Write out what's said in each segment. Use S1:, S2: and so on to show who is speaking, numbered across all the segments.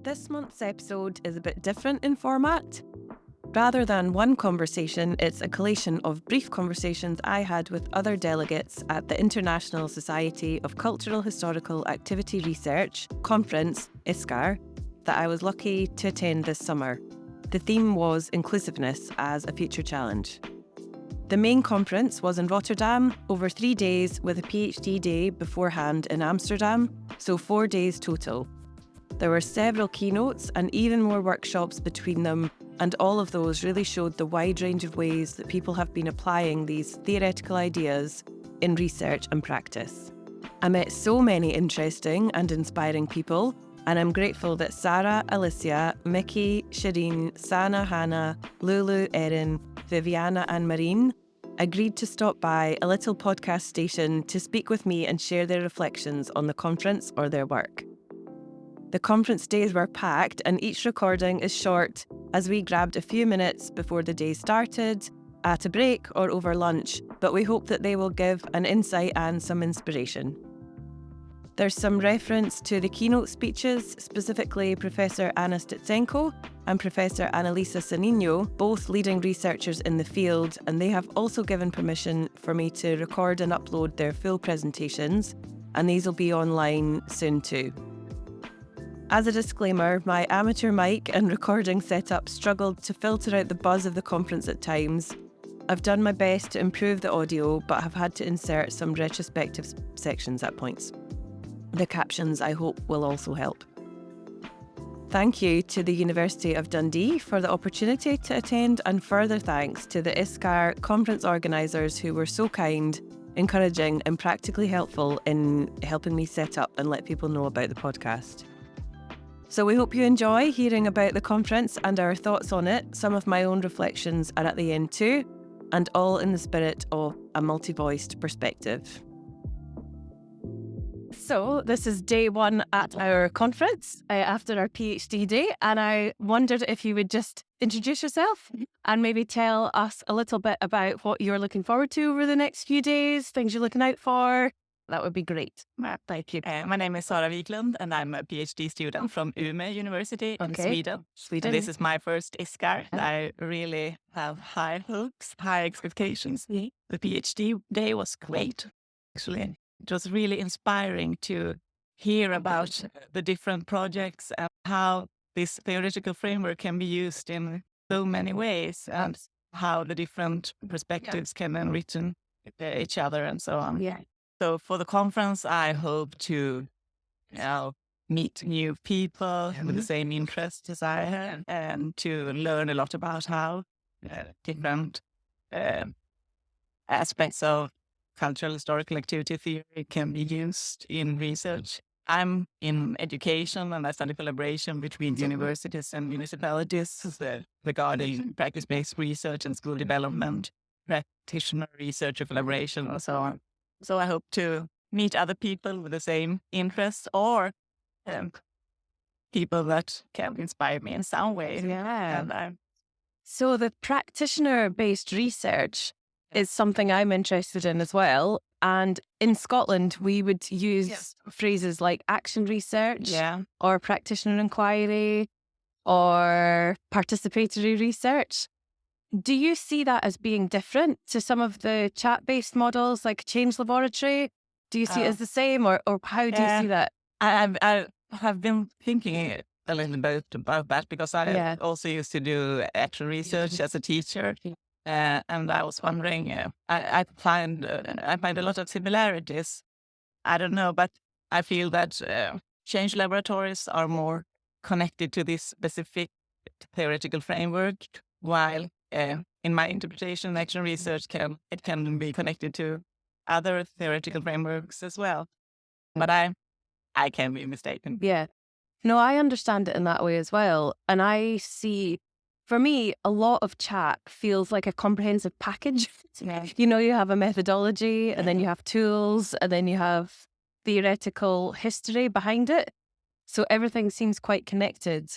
S1: This month's episode is a bit different in format. Rather than one conversation, it's a collation of brief conversations I had with other delegates at the International Society of Cultural Historical Activity Research conference, ISCAR, that I was lucky to attend this summer. The theme was inclusiveness as a future challenge. The main conference was in Rotterdam over 3 days with a PhD day beforehand in Amsterdam, so 4 days total. There were several keynotes and even more workshops between them, and all of those really showed the wide range of ways that people have been applying these theoretical ideas in research and practice. I met so many interesting and inspiring people, and I'm grateful that Sara, Alicia, Myci, Sherene, Sanna, Hanna, Lulu, Erin, Viviana and Marijn agreed to stop by a little podcast station to speak with me and share their reflections on the conference or their work. The conference days were packed and each recording is short as we grabbed a few minutes before the day started, at a break or over lunch, but we hope that they will give an insight and some inspiration. There's some reference to the keynote speeches, specifically Professor Anna Stetsenko and Professor Annalisa Sannino, both leading researchers in the field, and they have also given permission for me to record and upload their full presentations, and these will be online soon too. As a disclaimer, my amateur mic and recording setup struggled to filter out the buzz of the conference at times. I've done my best to improve the audio, but have had to insert some retrospective sections at points. The captions, I hope, will also help. Thank you to the University of Dundee for the opportunity to attend, and further thanks to the ISCAR conference organisers who were so kind, encouraging and practically helpful in helping me set up and let people know about the podcast. So we hope you enjoy hearing about the conference and our thoughts on it. Some of my own reflections are at the end too, and all in the spirit of a multi-voiced perspective. So this is day one at our conference after our PhD day, and I wondered if you would just introduce yourself and maybe tell us a little bit about what you're looking forward to over the next few days, things you're looking out for. That would be great. Thank you.
S2: My name is Sara and I'm a PhD student from Umeå University in Sweden. And this is my first ISCAR. I really have high hopes, high expectations. The PhD day was great, actually. It was really inspiring to hear about the different projects and how this theoretical framework can be used in so many ways, and how the different perspectives can enrich each other and so on.
S1: Yeah.
S2: So for the conference, I hope to meet new people with the same interests as I have, and to learn a lot about how different aspects of cultural historical activity theory can be used in research. I'm in education and I study collaboration between universities and municipalities regarding practice-based research and school development, practitioner research or collaboration and so on. So I hope to meet other people with the same interests, or people that can inspire me in some way.
S1: Yeah. So the practitioner-based research is something I'm interested in as well. And in Scotland, we would use phrases like action research or practitioner inquiry or participatory research. Do you see that as being different to some of the chat-based models like Change Laboratory? Do you see it as the same, or how do you see that?
S2: I have been thinking a little bit about that, because I also used to do action research as a teacher. And I was wondering, I find a lot of similarities. I don't know, but I feel that change laboratories are more connected to this specific theoretical framework, while in my interpretation, action research can be connected to other theoretical frameworks as well. But I can be mistaken.
S1: Yeah. No, I understand it in that way as well. And I see, for me, a lot of chat feels like a comprehensive package. You know, you have a methodology, and then you have tools, and then you have theoretical history behind it. So everything seems quite connected.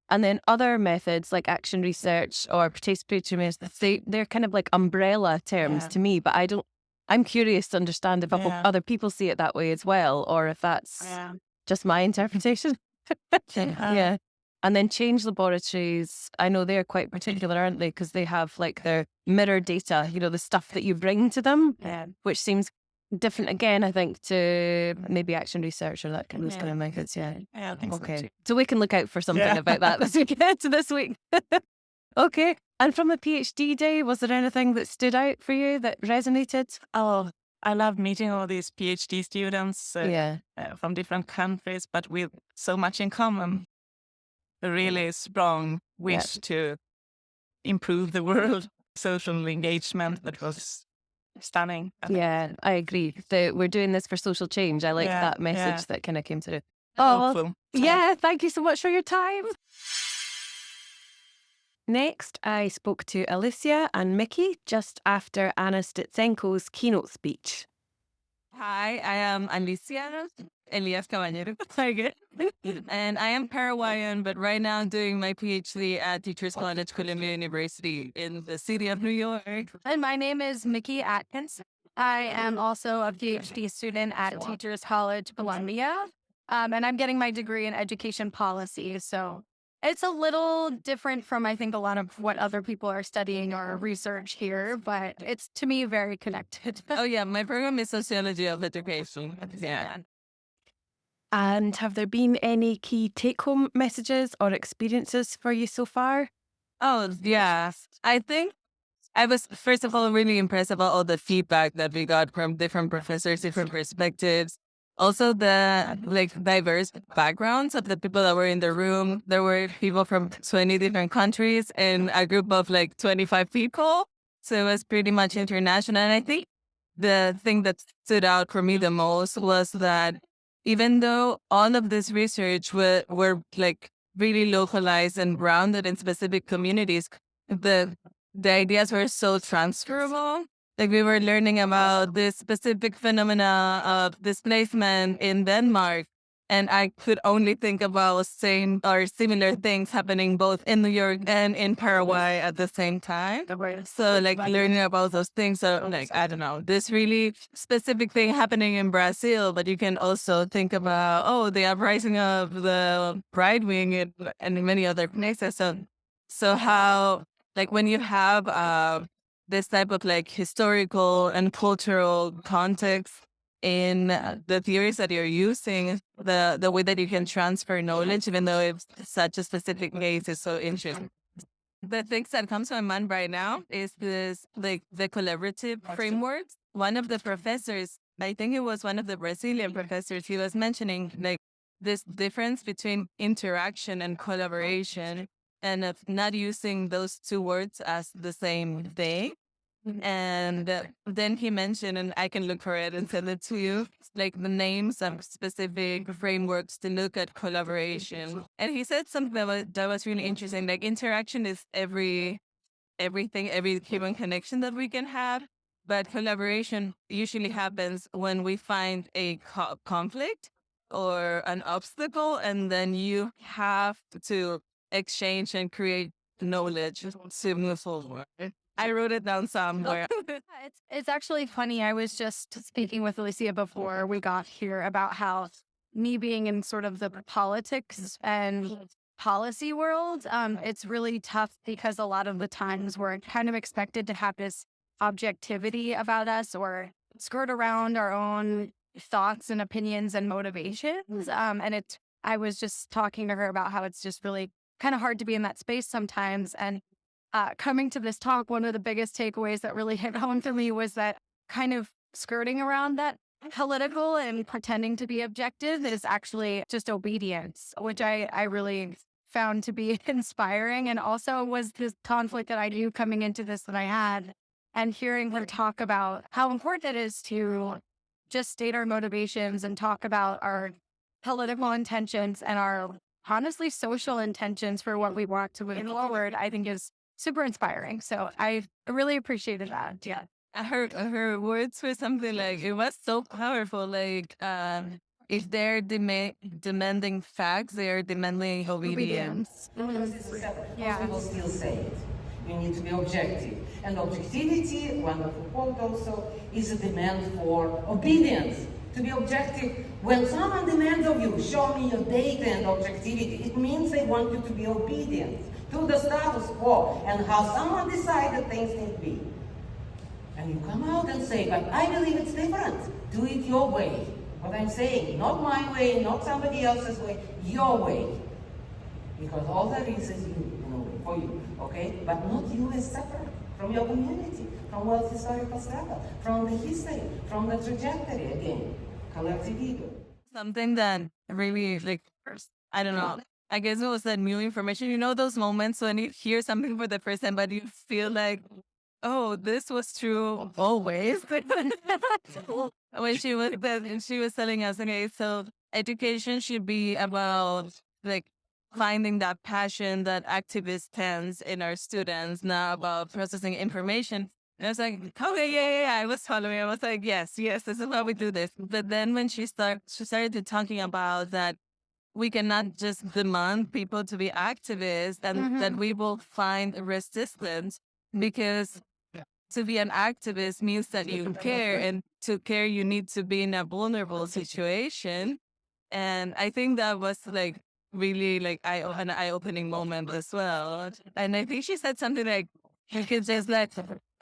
S1: And then other methods like action research or participatory methods, they're kind of like umbrella terms to me, but I'm curious to understand if other people see it that way as well, or if that's just my interpretation. Yeah. And then change laboratories, I know they're quite particular, aren't they? Because they have like their mirror data, the stuff that you bring to them, which seems different again, I think, to maybe action research or that kind of methods. Yeah.
S2: I think
S1: okay. So we can look out for something about that as we get to this week. Okay. And from a PhD day, was there anything that stood out for you that resonated?
S2: Oh, I love meeting all these PhD students from different countries, but with so much in common. A really strong wish to improve the world, social engagement that was stunning.
S1: Yeah, I agree. We're doing this for social change. I like that message that kind of came through.
S2: Hopeful.
S1: Yeah, thank you so much for your time. Next, I spoke to Alicia and Myci just after Anna Stetsenko's keynote speech.
S3: Hi, I am Alicia, Elias Caballero, and I am Paraguayan, but right now I'm doing my PhD at Teachers College Columbia University in the city of New York.
S4: And my name is Myci Atkins. I am also a PhD student at Teachers College Columbia, and I'm getting my degree in education policy. So it's a little different from, I think, a lot of what other people are studying or research here, but it's, to me, very connected.
S3: Oh, yeah. My program is Sociology of Education. Yeah.
S1: And have there been any key take-home messages or experiences for you so far?
S3: Oh, yeah. I think I was, first of all, really impressed about all the feedback that we got from different professors, different perspectives. Also, the diverse backgrounds of the people that were in the room. There were people from 20 different countries and a group of 25 people. So it was pretty much international. And I think the thing that stood out for me the most was that even though all of this research were really localized and grounded in specific communities, the ideas were so transferable. We were learning about this specific phenomena of displacement in Denmark, and I could only think about same or similar things happening both in New York and in Paraguay at the same time. So learning about those things, so I don't know, this really specific thing happening in Brazil, but you can also think about, the uprising of the Pride Wing and many other places. So how, when you have this type of historical and cultural context in the theories that you're using, the way that you can transfer knowledge, even though it's such a specific case, is so interesting. The things that comes to my mind right now is this, the collaborative frameworks. One of the professors, I think it was one of the Brazilian professors, he was mentioning this difference between interaction and collaboration, and of not using those two words as the same thing. And then he mentioned, and I can look for it and send it to you, the names of specific frameworks to look at collaboration. And he said something that was really interesting. Interaction is everything, every human connection that we can have. But collaboration usually happens when we find a conflict or an obstacle, and then you have to exchange and create knowledge to move forward. I wrote it down somewhere.
S4: It's actually funny. I was just speaking with Alicia before we got here about how me being in sort of the politics and policy world, it's really tough because a lot of the times we're kind of expected to have this objectivity about us or skirt around our own thoughts and opinions and motivations. I was just talking to her about how it's just really kind of hard to be in that space sometimes. And coming to this talk, one of the biggest takeaways that really hit home for me was that kind of skirting around that political and pretending to be objective is actually just obedience, which I really found to be inspiring. And also was this conflict that I knew coming into this that I had, and hearing her talk about how important it is to just state our motivations and talk about our political intentions and our honestly social intentions for what we want to move forward, I think is super inspiring. So I really appreciated that. Yeah.
S3: Her words were something it was so powerful. If they're demanding facts, they are demanding obedience.
S4: Yeah.
S5: Will still say it. We need to be objective. And objectivity, wonderful quote also, is a demand for obedience. To be objective When someone demands of you, show me your data and objectivity, it means they want you to be obedient to the status quo and how someone decided things need to be. And you come out and say, but I believe it's different. Do it your way. What I'm saying, not my way, not somebody else's way, your way. Because all there is you, in a way, for you, okay? But not you as separate from your community, from world historical struggle, from the history, from the trajectory again, collective ego.
S3: Something that really, like, I don't know, I guess it was that new information. You know those moments when you hear something for the first time, but you feel like, oh, this was true always. When she was telling us, okay, so education should be about like finding that passion, that activist stance in our students, not about processing information. And I was like, okay, yeah. I was following. I was like, yes, this is how we do this. But then when she started talking about that we cannot just demand people to be activists and that we will find resistance because to be an activist means that you care, and to care you need to be in a vulnerable situation. And I think that was like really like an eye-opening moment as well. And I think she said something like, you can just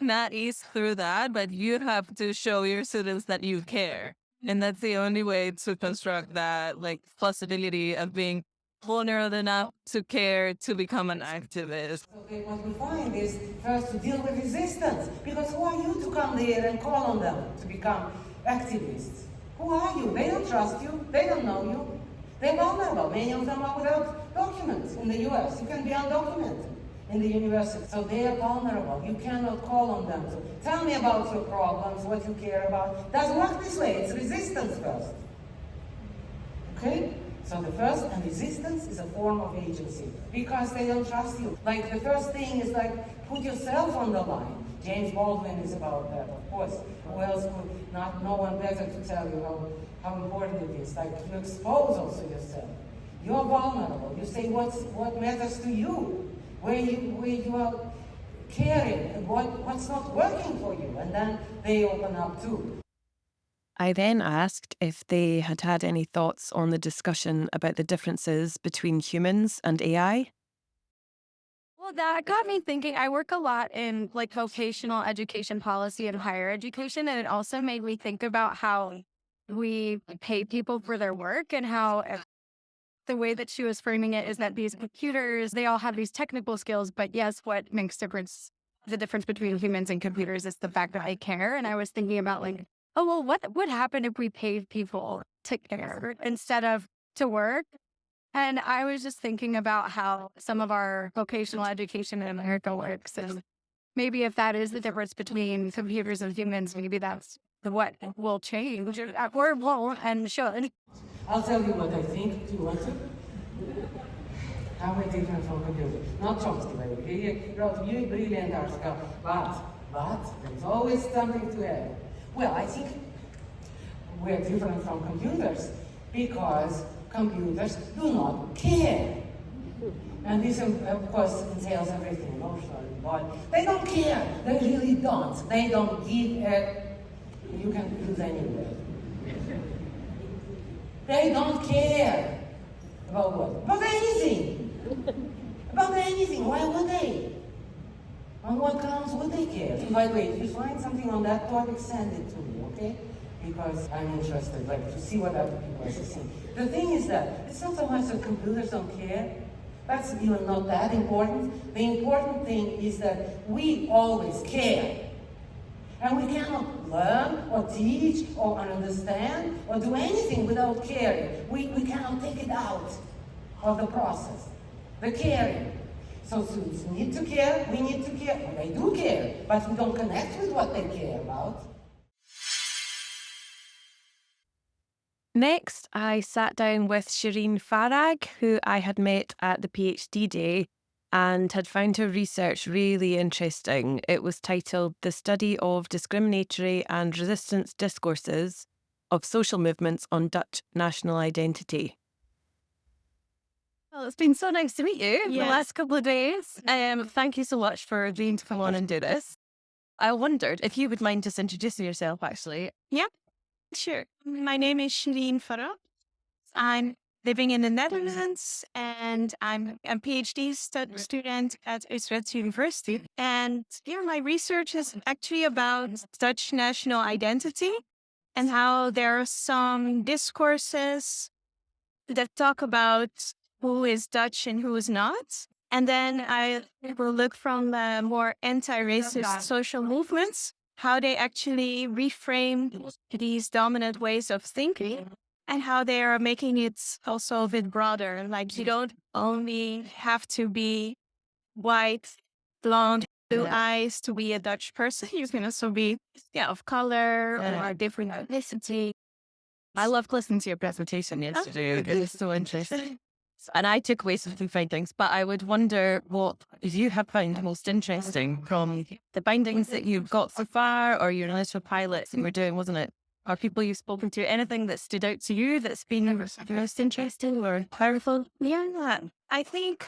S3: not ease through that, but you have to show your students that you care. And that's the only way to construct that like possibility of being vulnerable enough to care to become an activist.
S5: Okay, what we find is first to deal with resistance, because who are you to come there and call on them to become activists? Who are you? They don't trust you. They don't know you. They're vulnerable. Many of them are without documents in the US. You can be undocumented in the university. So they are vulnerable. You cannot call on them to tell me about your problems, what you care about. Doesn't work this way. It's resistance first. Okay? So the first, and resistance is a form of agency because they don't trust you. Like the first thing is like, put yourself on the line. James Baldwin is about that, of course. Who else could, no one better to tell you how important it is. Like you expose also yourself. You're vulnerable. You say what matters to you, where you are caring, and what's not working for you. And then they open up too.
S1: I then asked if they had had any thoughts on the discussion about the differences between humans and AI.
S4: Well, that got me thinking. I work a lot in like vocational education policy and higher education, and it also made me think about how we pay people for their work and how the way that she was framing it is that these computers, they all have these technical skills, but yes, what makes the difference between humans and computers is the fact that they care. And I was thinking about like, oh, well, what would happen if we paid people to care instead of to work? And I was just thinking about how some of our vocational education in America works. And maybe if that is the difference between computers and humans, maybe that's what will change or won't and should.
S5: I'll tell you what I think. Do you want to? How am I different from computers? Not Chomsky, by the way. He wrote a brilliant article, but there's always something to add. Well, I think we're different from computers because computers do not care. And this, of course, entails everything, emotional, body. They don't care. They really don't. They don't give a... You can use anywhere. They don't care about what? About anything. About anything. Why would they? On what grounds would they care? And by the way, if you find something on that topic, send it to me, okay? Because I'm interested, to see what other people are saying. The thing is that it's not so much that computers don't care. That's even not that important. The important thing is that we always care. And we cannot learn or teach or understand or do anything without caring. We cannot take it out of the process, the caring. So students need to care, we need to care. Well, they do care, but we don't connect with what they care about.
S1: Next, I sat down with Sherene Farag, who I had met at the PhD day and had found her research really interesting. It was titled The Study of Discriminatory and Resistance Discourses of Social Movements on Dutch National Identity.
S3: Well, it's been so nice to meet you the last couple of days. Thank you so much for agreeing to come on and do this. I wondered if you would mind just introducing yourself, actually.
S4: Yeah.
S6: Sure. My name is Sherene. I'm living in the Netherlands, and I'm a PhD student at Utrecht University. And yeah, my research is actually about Dutch national identity and how there are some discourses that talk about who is Dutch and who is not. And then I will look from the more anti-racist social movements, how they actually reframe these dominant ways of thinking and how they are making it also a bit broader. Like you don't only have to be white, blonde, blue eyes to be a Dutch person. You can also be of color or different ethnicity.
S1: I loved listening to your presentation yesterday. It was so interesting. And I took away some findings, but I would wonder what you have found most interesting from the findings that you've got so far, or your initial pilots that you were doing, wasn't it? Or people you've spoken to, anything that stood out to you that's been most interesting or powerful?
S6: Yeah, I think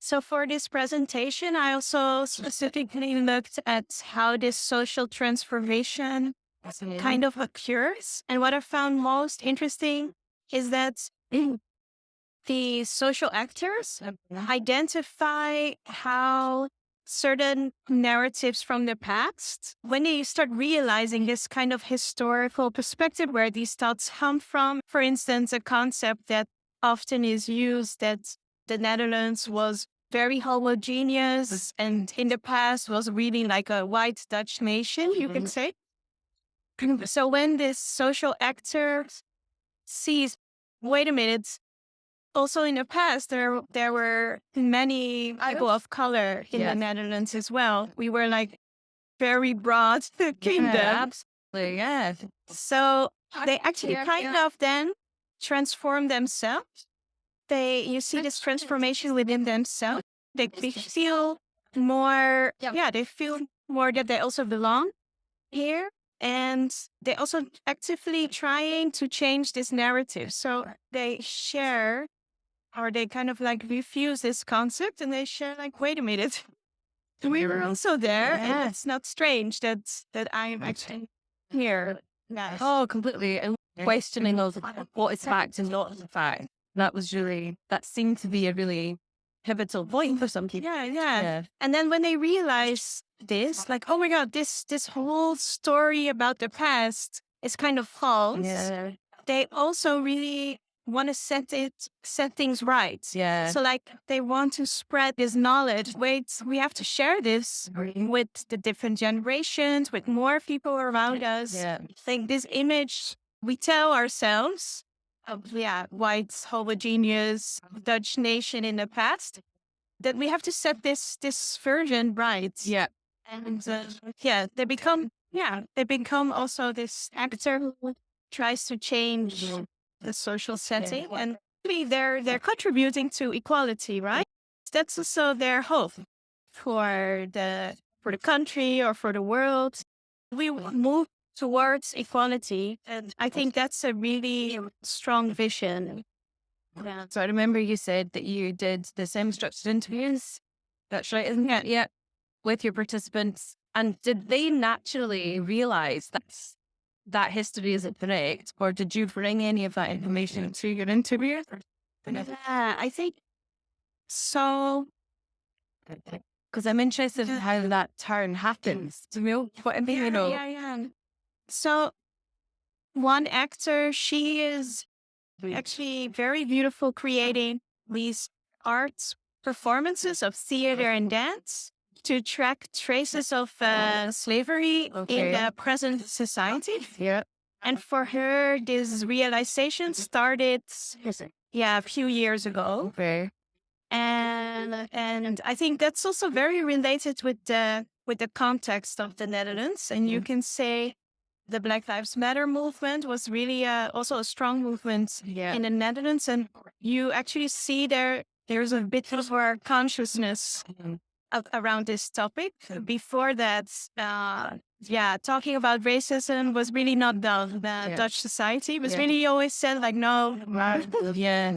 S6: so for this presentation, I also specifically looked at how this social transformation kind of occurs. And what I found most interesting is that the social actors identify how certain narratives from the past, when they start realizing this kind of historical perspective where these thoughts come from, for instance, a concept that often is used that the Netherlands was very homogeneous and in the past was really like a white Dutch nation, you can say. So when this social actor sees, wait a minute, also in the past, there were many people of color in the Netherlands as well. We were like very broad kingdom.
S1: Yeah, absolutely, yeah.
S6: So they actually kind of then transform themselves. You see this transformation within themselves. They feel more, they feel more that they also belong here. And they also actively trying to change this narrative. So they share, or they kind of like refuse this concept, and they share like, wait a minute, we were also there, and it's not strange that I'm actually here.
S1: Yes. Oh, completely. And questioning of what is fact and not fact. That seemed to be a really pivotal point for some people.
S6: Yeah. And then when they realize this, like, oh my God, this whole story about the past is kind of false.
S1: Yeah.
S6: They also really want to set things right.
S1: Yeah.
S6: So like they want to spread this knowledge. Wait, we have to share this with the different generations, with more people around us.
S1: Yeah.
S6: Like this image we tell ourselves of white homogeneous Dutch nation in the past, that we have to set this version right.
S1: Yeah.
S6: And they become also this actor who tries to change the social setting, and really they're contributing to equality, right? That's also their hope for the country or for the world. We move towards equality, and I think that's a really strong vision.
S1: Yeah. So I remember you said that you did the semi-structured interviews. That's right, isn't it? Yeah. With your participants. And did they naturally realize that history isn't correct, or did you bring any of that information to your interview?
S6: Yeah, I think so.
S1: Because I'm interested in how that turn happens. Do you know what I mean?
S6: Yeah. So one actor, she is actually very beautiful, creating these arts performances of theater and dance to track traces of slavery in the present society.
S1: Yeah.
S6: And for her, this realization started a few years ago.
S1: Okay.
S6: And I think that's also very related with the context of the Netherlands. And you can say the Black Lives Matter movement was really also a strong movement in the Netherlands. And you actually see there's a bit of more consciousness around this topic. Before that, talking about racism was really not done. The Dutch society was really always said like, no,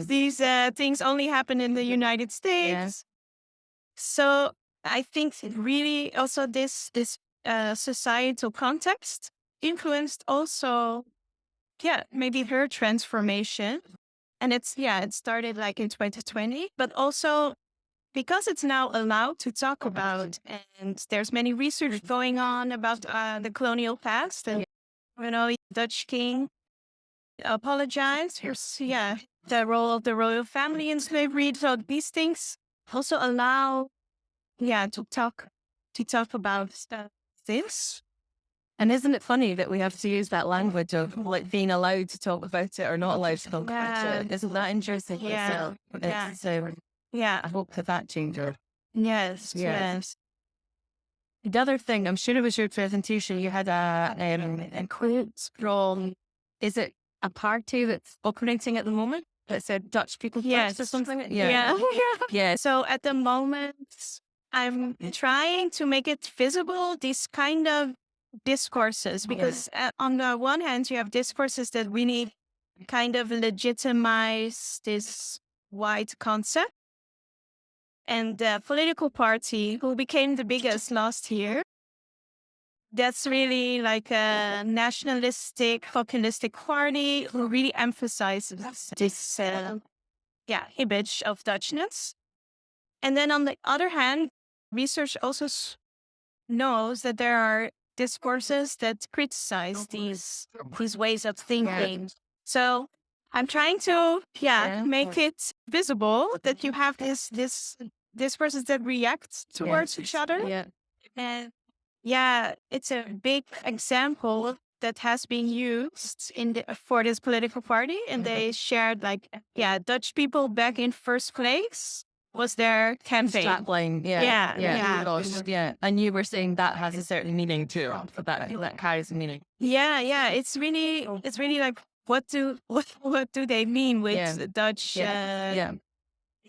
S6: these things only happen in the United States.
S1: Yes.
S6: So I think really also this societal context influenced also, maybe her transformation. And it started like in 2020, but also because it's now allowed to talk about, and there's many research going on about the colonial past, and Dutch king apologized. Here's the role of the royal family in slavery. So these things also allow to talk about this.
S3: And isn't it funny that we have to use that language of like being allowed to talk about it or not allowed to talk about it? Isn't that interesting?
S6: Yeah.
S3: I hope that changes.
S6: Yes.
S3: The other thing, I'm sure it was your presentation, you had a quote from, is it a party that's operating at the moment that said Dutch people first or something?
S6: Yeah. So at the moment, I'm trying to make it visible, these kind of discourses, because on the one hand, you have discourses that really kind of legitimize this white concept. And the political party who became the biggest last year, that's really like a nationalistic, populistic party who really emphasizes this image of Dutchness. And then on the other hand, research also knows that there are discourses that criticize these ways of thinking. So I'm trying to make it visible that you have this discourses that react towards each other. And it's a big example that has been used for this political party, and they shared like Dutch people back in first place was their campaign.
S3: Strapline, and you were saying that has a certain meaning too. That carries a meaning.
S6: It's really like what do they mean with Dutch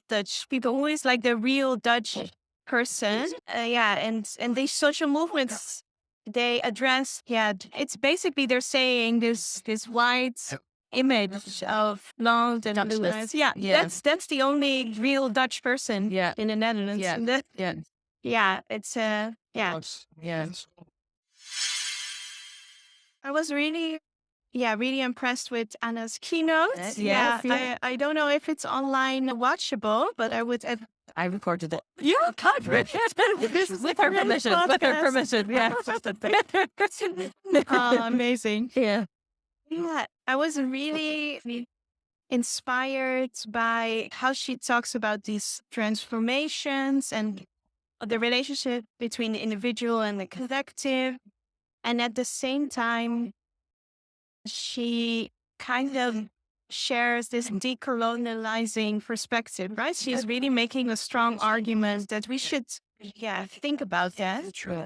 S6: Dutch people? Who is like the real Dutch person? And these social movements, they address it's basically they're saying this white image of blonde and Dutchness. That's the only real Dutch person in the Netherlands. It's I was really impressed with Anna's keynote. I don't know if it's online watchable, but
S3: I recorded it.
S6: Yeah,
S3: with her permission.
S6: Amazing.
S3: Yeah,
S6: I was really inspired by how she talks about these transformations and the relationship between the individual and the collective. And at the same time, she kind of shares this decolonializing perspective, right? She's really making a strong argument that we should, think about that.
S3: True.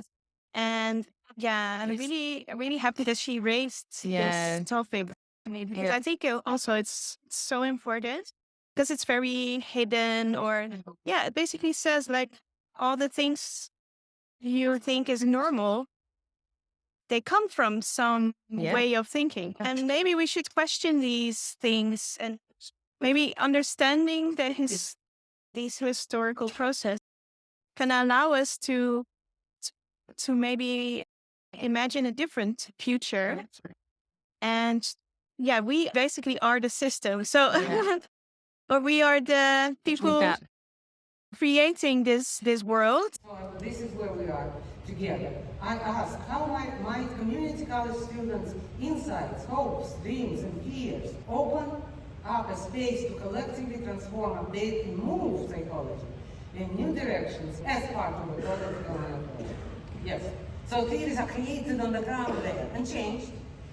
S6: And I'm really happy that she raised this topic. Because I think also it's so important because it's very hidden, or it basically says like all the things you think is normal, they come from some way of thinking. And maybe we should question these things, and maybe understanding that these historical process can allow us to maybe imagine a different future. And we basically are the system. So, but we are the people creating this world.
S5: So this is where we are together. I ask how my community college students' insights, hopes, dreams, and fears open up a space to collectively transform, update, and move psychology in new directions as part of a political approach. Yes. So theories are created on the ground there and changed.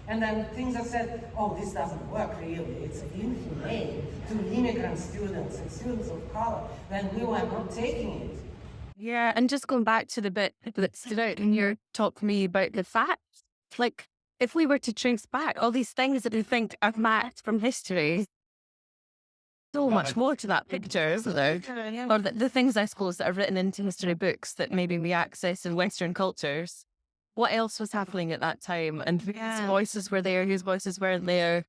S5: And then things are said, oh, this doesn't work really. It's inhumane to immigrant students and students of color. Then we were not taking it.
S3: Yeah, and just going back to the bit that stood out in your talk to me about the facts, like if we were to trace back all these things that we think are facts from history, so much more to that picture, isn't there? Or the things, I suppose, that are written into history books that maybe we access in Western cultures. What else was happening at that time? And whose voices were there, whose voices weren't there,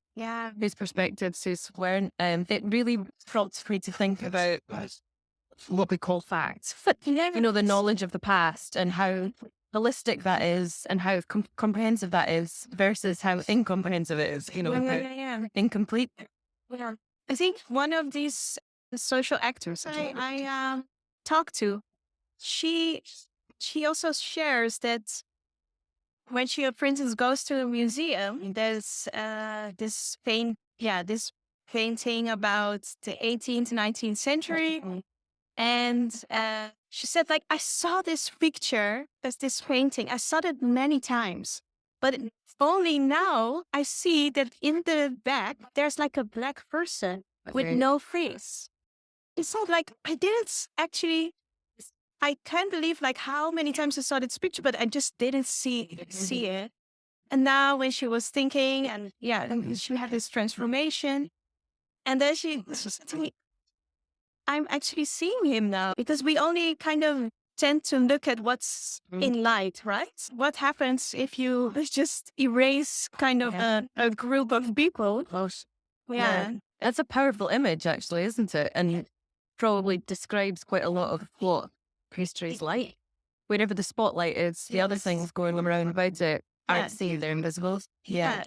S3: whose perspectives, whose weren't. It really prompts me to think about what we call facts. The knowledge of the past and how
S1: holistic that is and how comprehensive that is versus how incomprehensive it is, incomplete.
S6: Yeah. I think one of these social actors I talked to, she also shares that when she, for instance, goes to a museum, there's this painting about the 18th, 19th century. And she said, like, I saw this picture, there's this painting, I saw it many times. But only now I see that in the back, there's like a black person with no face. It's not like I can't believe like how many times I saw this picture, but I just didn't see it. And now when she was thinking and she had this transformation. And then she said to me, I'm actually seeing him now because we only kind of tend to look at what's in light, right? What happens if you just erase kind of a group of people?
S1: Yeah. That's a powerful image, actually, isn't it? And probably describes quite a lot of what history is like. Wherever the spotlight is, the other things going around about it aren't seen, they're invisible. Yeah.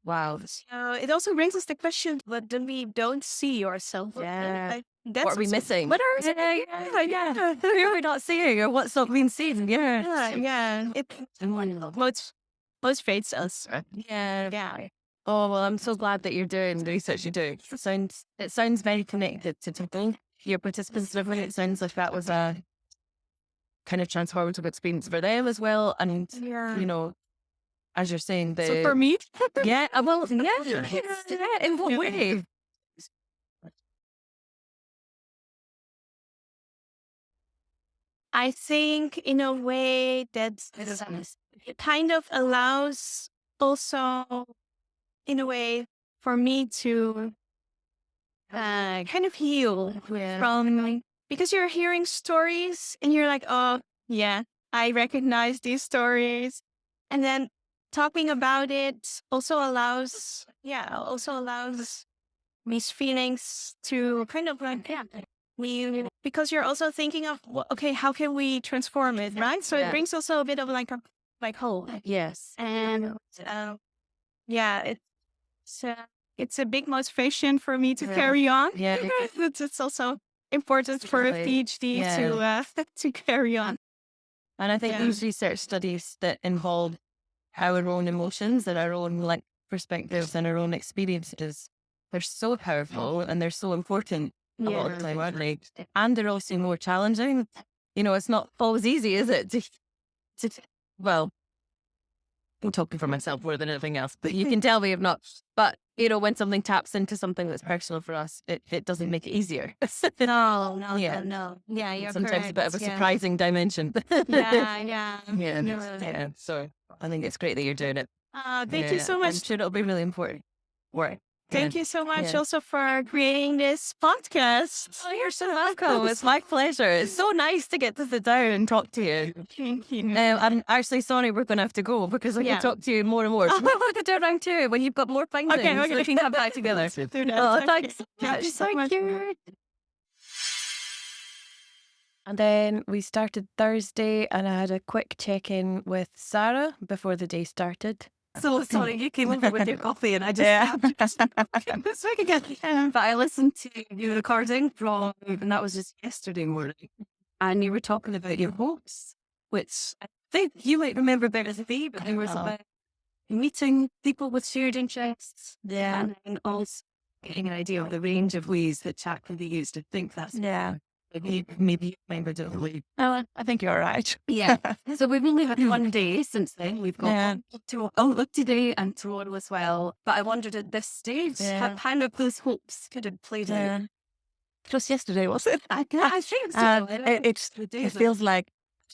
S1: Wow.
S6: It also brings us the question, what do we don't see ourselves?
S1: Yeah. What are we missing? What are we Who are we not seeing or what's not being seen?
S6: Yeah. It motivates us.
S1: Yeah. Oh, well, I'm so glad that you're doing the research you do. It sounds very connected to your participants. It sounds like that was a kind of transformative experience for them as well. And, as you're saying,
S6: so for me?
S1: In what way?
S6: I think in a way that it kind of allows also, in a way, for me to kind of heal from, because you're hearing stories and you're like, oh, yeah, I recognize these stories. And then talking about it also allows these feelings to kind of like, because you're also thinking of, okay, how can we transform it, right? So it brings also a bit of like hope.
S1: Yes.
S6: And it's a big motivation for me to carry on.
S1: Yeah.
S6: It's also important for a PhD to carry on.
S1: And I think these research studies that involve our own emotions and our own perspectives and our own experiences, they're so powerful and they're so important a lot of the time, aren't they? And they're also more challenging. It's not always easy, is it? Well, I'm talking for myself more than anything else, but you can tell me if not. But, when something taps into something that's personal for us, it doesn't make it easier.
S6: No. Yeah, you're
S1: sometimes
S6: correct.
S1: a bit of a surprising dimension.
S6: Yeah.
S1: So I think it's great that you're doing it.
S6: Thank you so much.
S1: I'm sure it'll be really important work.
S6: Thank you so much also for creating this podcast.
S1: Oh, you're so welcome. It's my pleasure. It's so nice to get to sit down and talk to you.
S6: Thank you.
S1: I'm actually sorry we're going to have to go because I can talk to you more and more. So we'll have to do round two when you've got more findings.
S6: Okay.
S1: We can come back together. Thanks.
S6: Thank you.
S1: And then we started Thursday and I had a quick check-in with Sara before the day started. So sorry, you came over with your coffee and I just this week again. But I listened to your recording and that was just yesterday morning. And you were talking about your hopes, which I think you might remember better than me, but there was about meeting people with shared interests. Yeah. And also getting an idea of the range of ways that chat can be used. I think that's maybe you remember differently.
S2: Oh, I think you're right.
S1: Yeah. So we've only had one day since then. We've got today and tomorrow as well. But I wondered at this stage how kind of those hopes could have played out.
S2: Just yesterday, was it?
S1: I think so.
S2: It feels like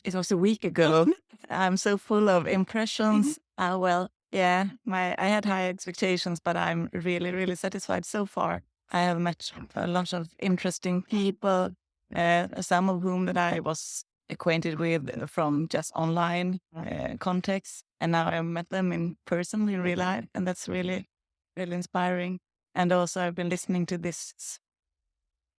S2: it was a week ago. I'm so full of impressions. I had high expectations, but I'm really, really satisfied so far. I have met a lot of interesting people. Some of whom that I was acquainted with from just online contexts. And now I met them in person, in real life. And that's really, really inspiring. And also I've been listening to this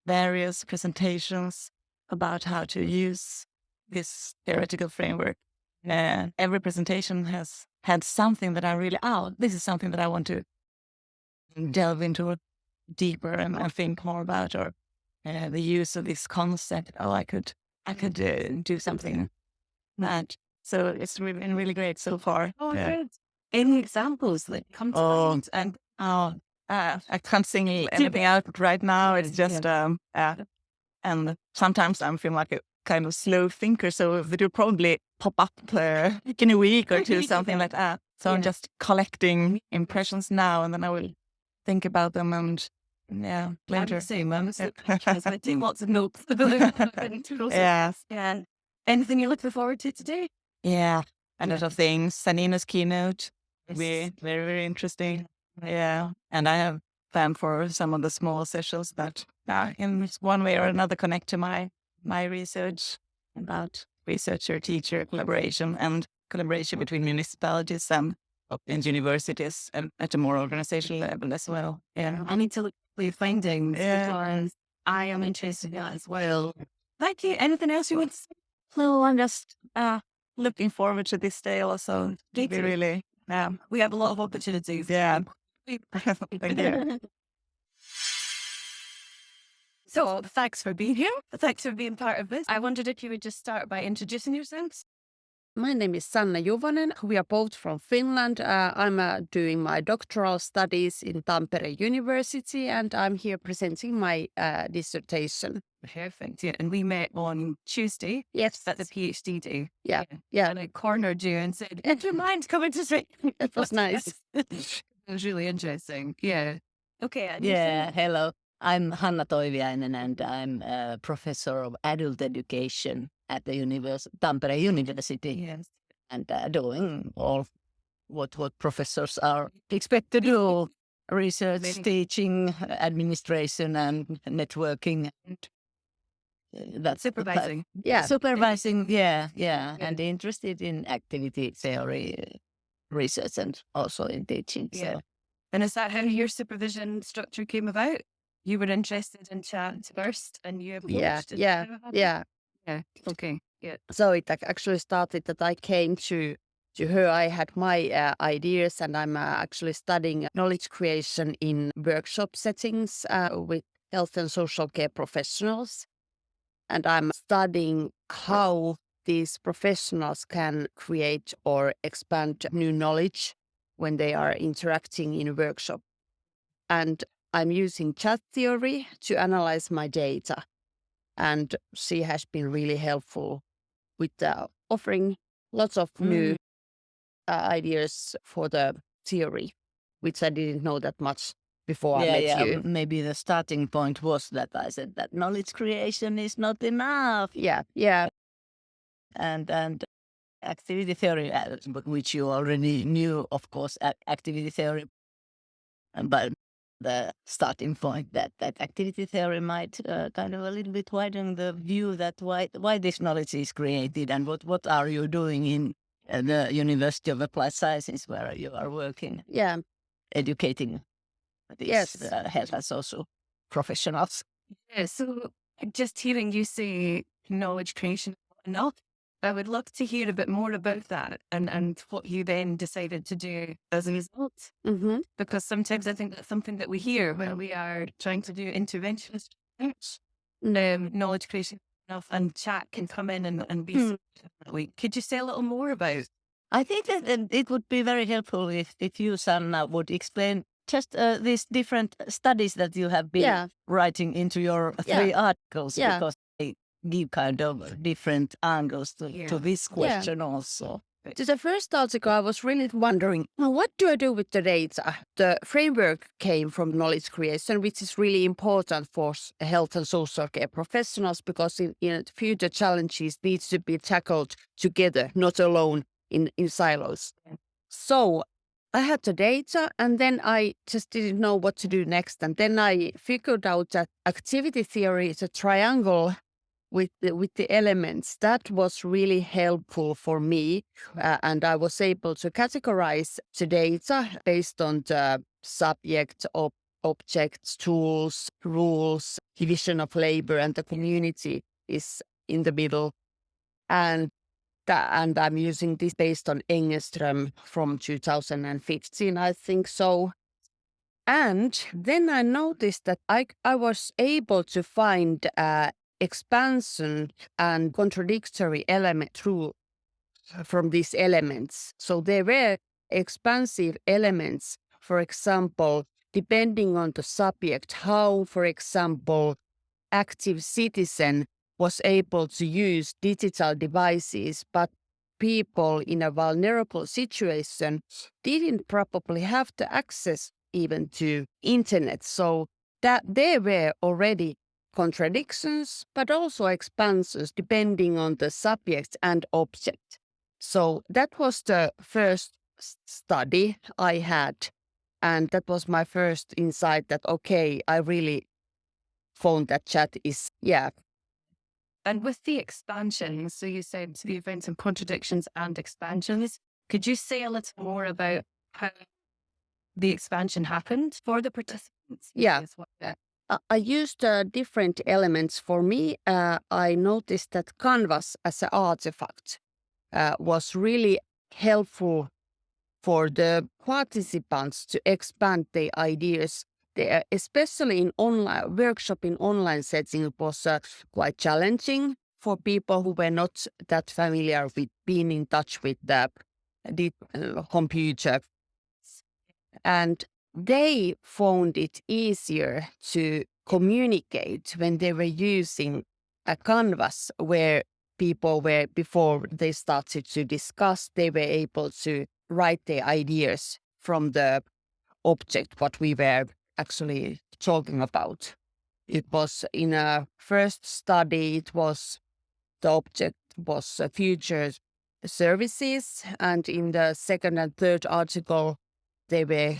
S2: various presentations about how to use this theoretical framework every presentation has had something that I really, this is something that I want to delve into deeper and think more about, or the use of this concept. I could do something that. So it's been really great so far.
S1: Good. Any examples that come to mind? And
S2: I can't sing anything out right now. It's just and sometimes I'm feeling like a kind of slow thinker, so it will probably pop up in a week or two, something like that. So I'm just collecting impressions now, and then I will think about them and later.
S1: I'm the same. I'm taking lots of notes.
S2: Yes.
S1: Yeah. Anything you're looking forward to today?
S2: Yeah, a lot of things. Sannino's keynote will be very, very interesting. Yeah, and I have planned for some of the small sessions that, in one way or another, connect to my research about researcher-teacher collaboration and collaboration between municipalities and universities, and at a more organizational level as well. Yeah,
S1: I need to look for your findings because I am interested in that as well. Thank you. Anything else you want to say?
S2: No, I'm just looking forward to this day also. We really,
S1: we have a lot of opportunities.
S2: Yeah. Thank you.
S1: So thanks for being here. Thanks for being part of this. I wondered if you would just start by introducing yourselves.
S7: My name is Sanna Juvonen. We are both from Finland. I'm doing my doctoral studies in Tampere University, and I'm here presenting my dissertation.
S1: Perfect. Yeah, and we met on Tuesday.
S7: Yes,
S1: at the PhD day.
S7: Yeah.
S1: And I cornered you and said, "Do you mind coming to say?"
S7: It was nice.
S1: It was really interesting. Yeah. Okay.
S8: Yeah. Hello. I'm Hanna Toiviainen, and I'm a professor of adult education at the Tampere University.
S1: Yes.
S8: And doing all what professors are expected to do: research, teaching, administration, and networking.
S1: That's supervising.
S8: Supervising. Yeah. And interested in activity theory research and also in teaching.
S1: Yeah.
S8: So.
S1: And is that how your supervision structure came about? You were interested in chat first, and you approached it.
S7: Yeah.
S1: Okay. Yeah.
S7: So it actually started that I came to her. I had my ideas, and I'm actually studying knowledge creation in workshop settings with health and social care professionals. And I'm studying how these professionals can create or expand new knowledge when they are interacting in a workshop. And I'm using chat theory to analyze my data. And she has been really helpful with offering lots of new ideas for the theory, which I didn't know that much before I met you.
S8: Maybe the starting point was that I said that knowledge creation is not enough.
S7: Yeah.
S8: And activity theory, which you already knew, of course, activity theory, but the starting point that activity theory might kind of a little bit widen the view that why this knowledge is created, and what are you doing in the University of Applied Sciences where you are working, educating these health and social professionals.
S1: Yeah, so just hearing you say knowledge creation enough, I would love to hear a bit more about that and what you then decided to do as a result.
S7: Mm-hmm.
S1: Because sometimes I think that's something that we hear when we are trying to do interventionist research. Knowledge creation enough, and chat can come in and be Could you say a little more about?
S8: I think that it would be very helpful if you, Sanna, would explain just these different studies that you have been writing into your 3 articles, because they give kind of different angles to this question also.
S7: To the first article, I was really wondering, what do I do with the data? The framework came from knowledge creation, which is really important for health and social care professionals, because in the future challenges needs to be tackled together, not alone in silos. So I had the data, and then I just didn't know what to do next. And then I figured out that activity theory is a triangle with the elements. That was really helpful for me, and I was able to categorize the data based on the subject, objects, tools, rules, division of labor, and the community is in the middle. And and I'm using this based on Engelström from 2015, I think so. And then I noticed that I was able to find expansion and contradictory element from these elements. So there were expansive elements, for example, depending on the subject, how, for example, active citizen was able to use digital devices, but people in a vulnerable situation didn't probably have the access even to internet. So that there were already contradictions, but also expansions depending on the subject and object. So that was the first study I had. And that was my first insight that, okay, I really found that chat is, yeah.
S1: And with the expansions, so you said you found some contradictions and expansions. Could you say a little more about how the expansion happened for the participants?
S7: Yeah. I used different elements. For me, I noticed that Canvas as an artifact was really helpful for the participants to expand their ideas. Especially in online workshop in online setting, it was quite challenging for people who were not that familiar with being in touch with the computer. And they found it easier to communicate when they were using a canvas where people were, before they started to discuss, they were able to write their ideas from the object, what we were actually talking about. It was in a first study, the object was future services, and in the second and third article, the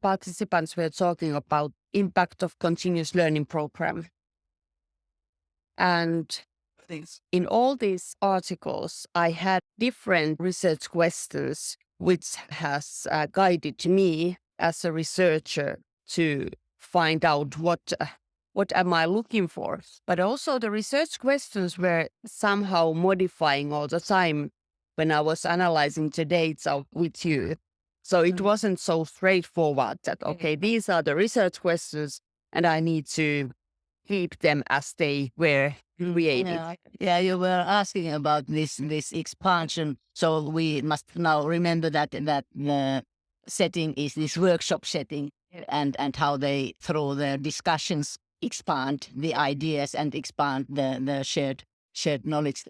S7: participants were talking about impact of continuous learning program. And in all these articles, I had different research questions, which has guided me as a researcher to find out what am I looking for. But also the research questions were somehow modifying all the time when I was analyzing the data with you. So it wasn't so straightforward that, okay, these are the research questions and I need to keep them as they were created.
S8: Yeah, you were asking about this expansion. So we must now remember that the setting is this workshop setting, and how they, through their discussions, expand the ideas and expand the shared knowledge.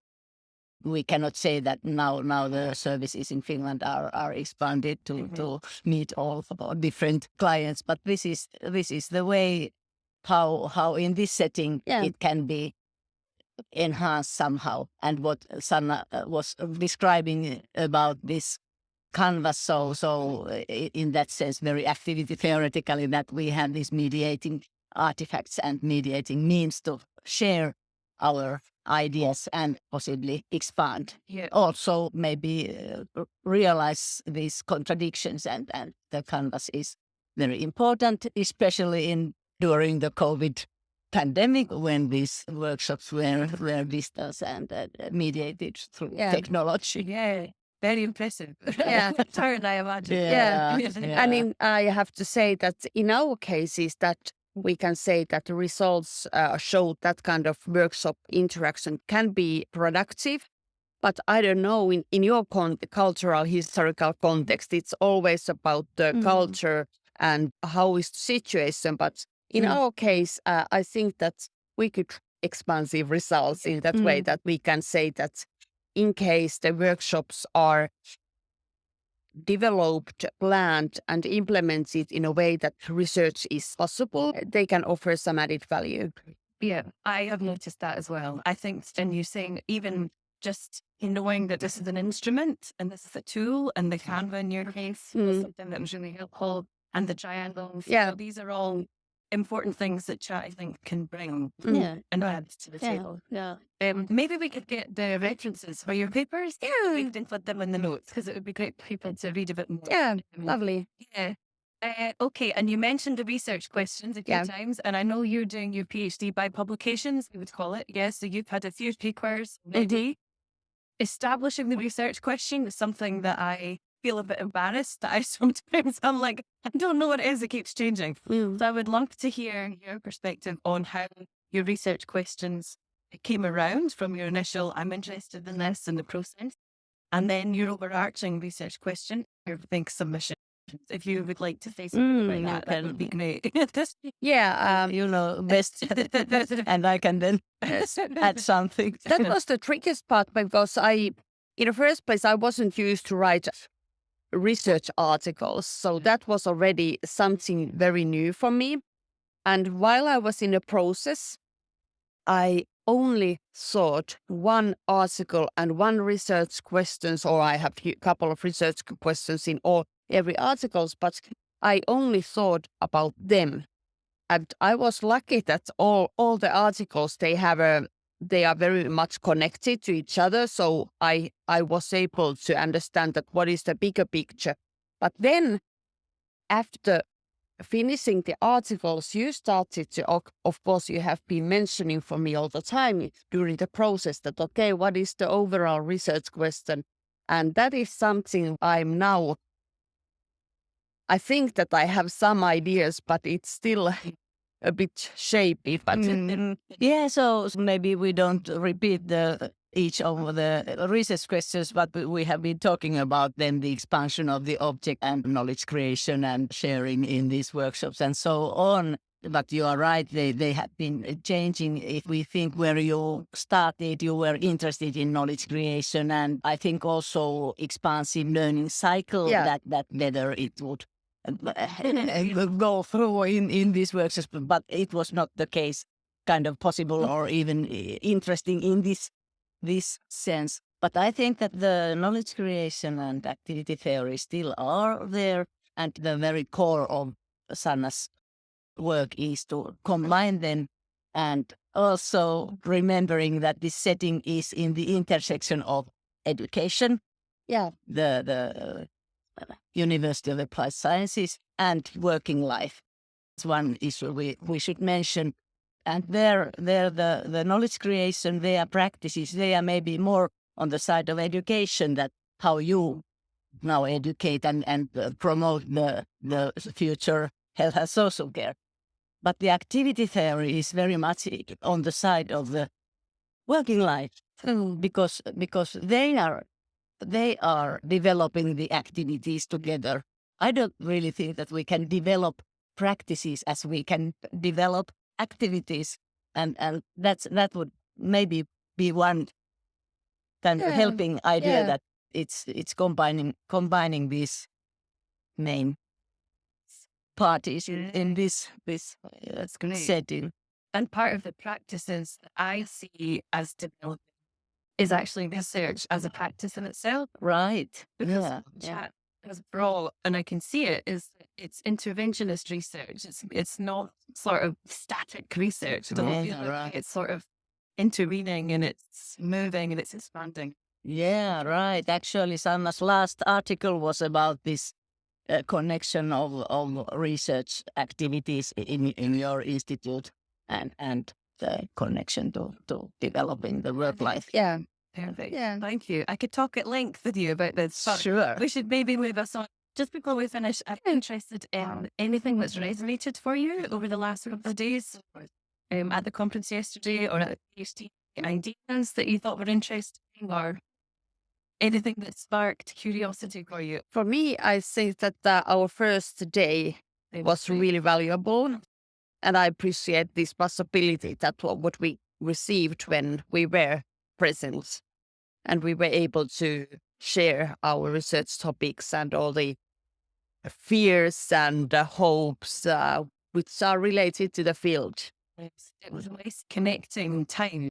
S8: We cannot say that now the services in Finland are expanded to meet all different clients, but this is the way how in this setting it can be enhanced somehow. And what Sanna was describing about this canvas, so in that sense, very activity theoretically, that we have these mediating artifacts and mediating means to share our ideas and possibly expand. Also maybe realize these contradictions, and the canvas is very important, especially during the COVID pandemic, when these workshops were distance and mediated through technology.
S1: Yeah, very impressive.
S7: Yeah,
S1: tired, I imagine.
S7: Yeah. And I have to say that in our cases, that we can say that the results show that kind of workshop interaction can be productive. But I don't know, in your cultural, historical context, it's always about the culture and how is the situation. But in our case, I think that we could expansive results in that way, that we can say that in case the workshops are developed, planned, and implemented in a way that research is possible, they can offer some added value.
S1: Yeah, I have noticed that as well. I think, and you're saying even just knowing that this is an instrument and this is a tool, and the Canva in your case was something that was really helpful, and the triangles.
S7: Yeah,
S1: these are all important things that chat, I think, can bring and add to the table.
S6: Yeah.
S1: Maybe we could get the references for your papers. Yeah, we can put them in the notes, because it would be great for people to read a bit more.
S7: Yeah, lovely.
S1: Yeah. Okay, and you mentioned the research questions a few times, and I know you're doing your PhD by publications, we would call it. Yes, so you've had a few papers ready. establishing the research question is something that I feel a bit embarrassed that I sometimes I'm like, I don't know what it is, it keeps changing. So I would love to hear your perspective on how your research questions came around from your initial, I'm interested in this and the process, and then your overarching research question, your think submission. If you would like to say something about that would be great.
S8: Best, and I can then add something.
S7: That was the trickiest part because in the first place, I wasn't used to write research articles. So that was already something very new for me. And while I was in the process, I only sought one article and one research questions, or I have a couple of research questions in every articles, but I only thought about them. And I was lucky that all the articles, they are very much connected to each other. So I was able to understand that what is the bigger picture. But then after finishing the articles, you started to, of course, you have been mentioning for me all the time during the process that, okay, what is the overall research question? And that is something I think that I have some ideas, but it's still a bit shapy. But
S8: so maybe we don't repeat each of the research questions, but we have been talking about then the expansion of the object and knowledge creation and sharing in these workshops and so on. But you are right, they have been changing. If we think where you started, you were interested in knowledge creation, and I think also expansive learning cycle, that whether it would go through in these workshops, but it was not the case kind of possible or even interesting in this sense. But I think that the knowledge creation and activity theory still are there, and the very core of Sanna's work is to combine them, and also remembering that this setting is in the intersection of education, the University of Applied Sciences, and working life. It's one issue we should mention. And there the knowledge creation, their practices, they are maybe more on the side of education, that how you now educate and promote the future health and social care. But the activity theory is very much on the side of the working life, because they are developing the activities together. I don't really think that we can develop practices as we can develop activities, and that would maybe be one kind of helping idea, that it's combining these main parties in this setting.
S1: And part of the practices that I see as developing is actually research as a practice in itself.
S8: Right.
S1: Because as broad, and I can see it's interventionist research. It's not sort of static research. It's sort of intervening, and it's moving, and it's expanding.
S8: Yeah, right. Actually, Sanna's last article was about this connection of research activities in your institute and the connection to developing the work life.
S7: Yeah.
S1: Perfect. Yeah. Thank you. I could talk at length with you about this.
S8: Sure.
S1: We should maybe move us on. Just before we finish, I'm interested in anything that's resonated for you over the last couple of days, at the conference yesterday, or at the PhD, ideas that you thought were interesting, or anything that sparked curiosity for you.
S7: For me, I think that our first day was really valuable. And I appreciate this possibility that what we received when we were present, and we were able to share our research topics and all the fears and hopes which are related to the field.
S1: It was a nice connecting time.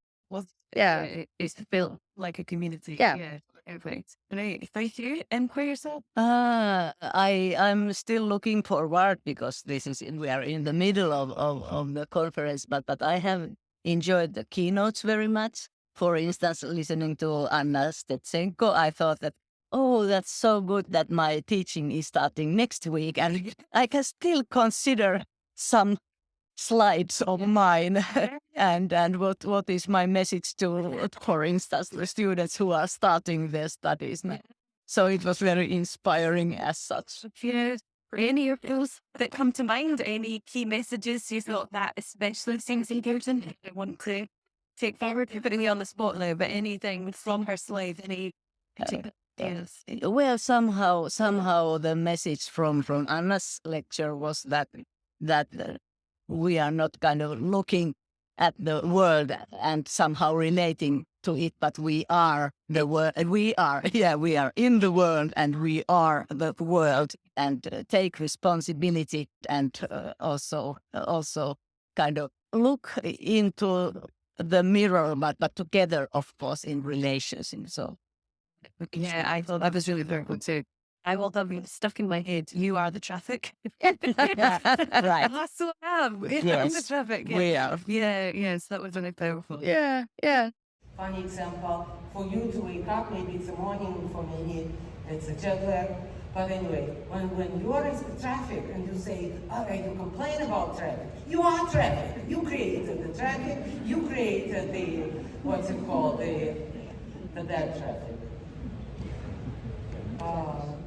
S1: It felt like a community.
S7: Yeah.
S1: Perfect. Great. Thank you. And for yourself?
S8: I'm still looking forward, because we are in the middle of the conference, but I have enjoyed the keynotes very much. For instance, listening to Anna Stetsenko, I thought that, that's so good that my teaching is starting next week, and I can still consider some slides of mine and what is my message to, for instance, the students who are starting their studies now. So it was very inspiring as such.
S1: Any of those that come to mind, any key messages you thought that especially seems engaging? I want to take forward, putting me on the spot now, but anything from her slide, any particular ideas?
S8: Well, somehow the message from Anna's lecture was that we are not kind of looking at the world and somehow relating to it, but we are the world. We are in the world, and we are the world, and take responsibility, and also kind of look into the mirror, but together, of course, in relationship. So.
S1: Yeah, I thought that was really very good too. I will have been stuck in my head. You are the traffic.
S8: Right.
S1: I still am.
S8: Yes.
S1: The traffic. Yeah.
S8: We are.
S1: Yeah, yes, that was really powerful.
S8: Yeah.
S5: Funny example, for you to wake up, maybe it's a morning, for me it's a jet lag. But anyway, when you are in traffic and you say, you complain about traffic, you are traffic. You created the traffic, you created the dead traffic.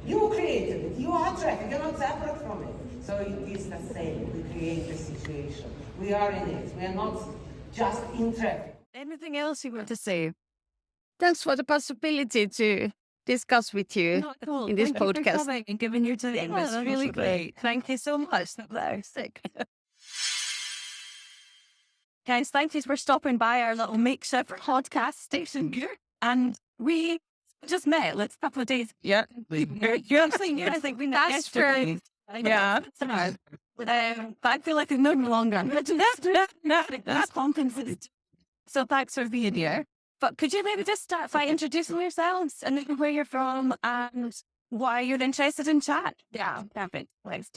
S5: You created it. You are traffic. You're not separate from it. So it is the same. We create the situation. We are in it. We are not just in traffic.
S1: Anything else you want to say?
S7: Thanks for the possibility to discuss with you in this
S1: Thank you
S7: podcast.
S1: for coming and giving your time.
S7: Yeah,
S1: It was
S7: that
S1: really
S7: was
S1: great. Thank you so much. That was sick. Guys, thank you for stopping by our little makeshift podcast station here. And we just met a couple of days.
S2: Yeah.
S1: You're actually, I think we met yesterday.
S2: Yeah.
S1: But I feel like it's no longer. That's conferences. So thanks for being here. But could you maybe just start by introducing yourselves and where you're from and why you're interested in chat?
S4: Yeah.
S1: Perfect. Thanks.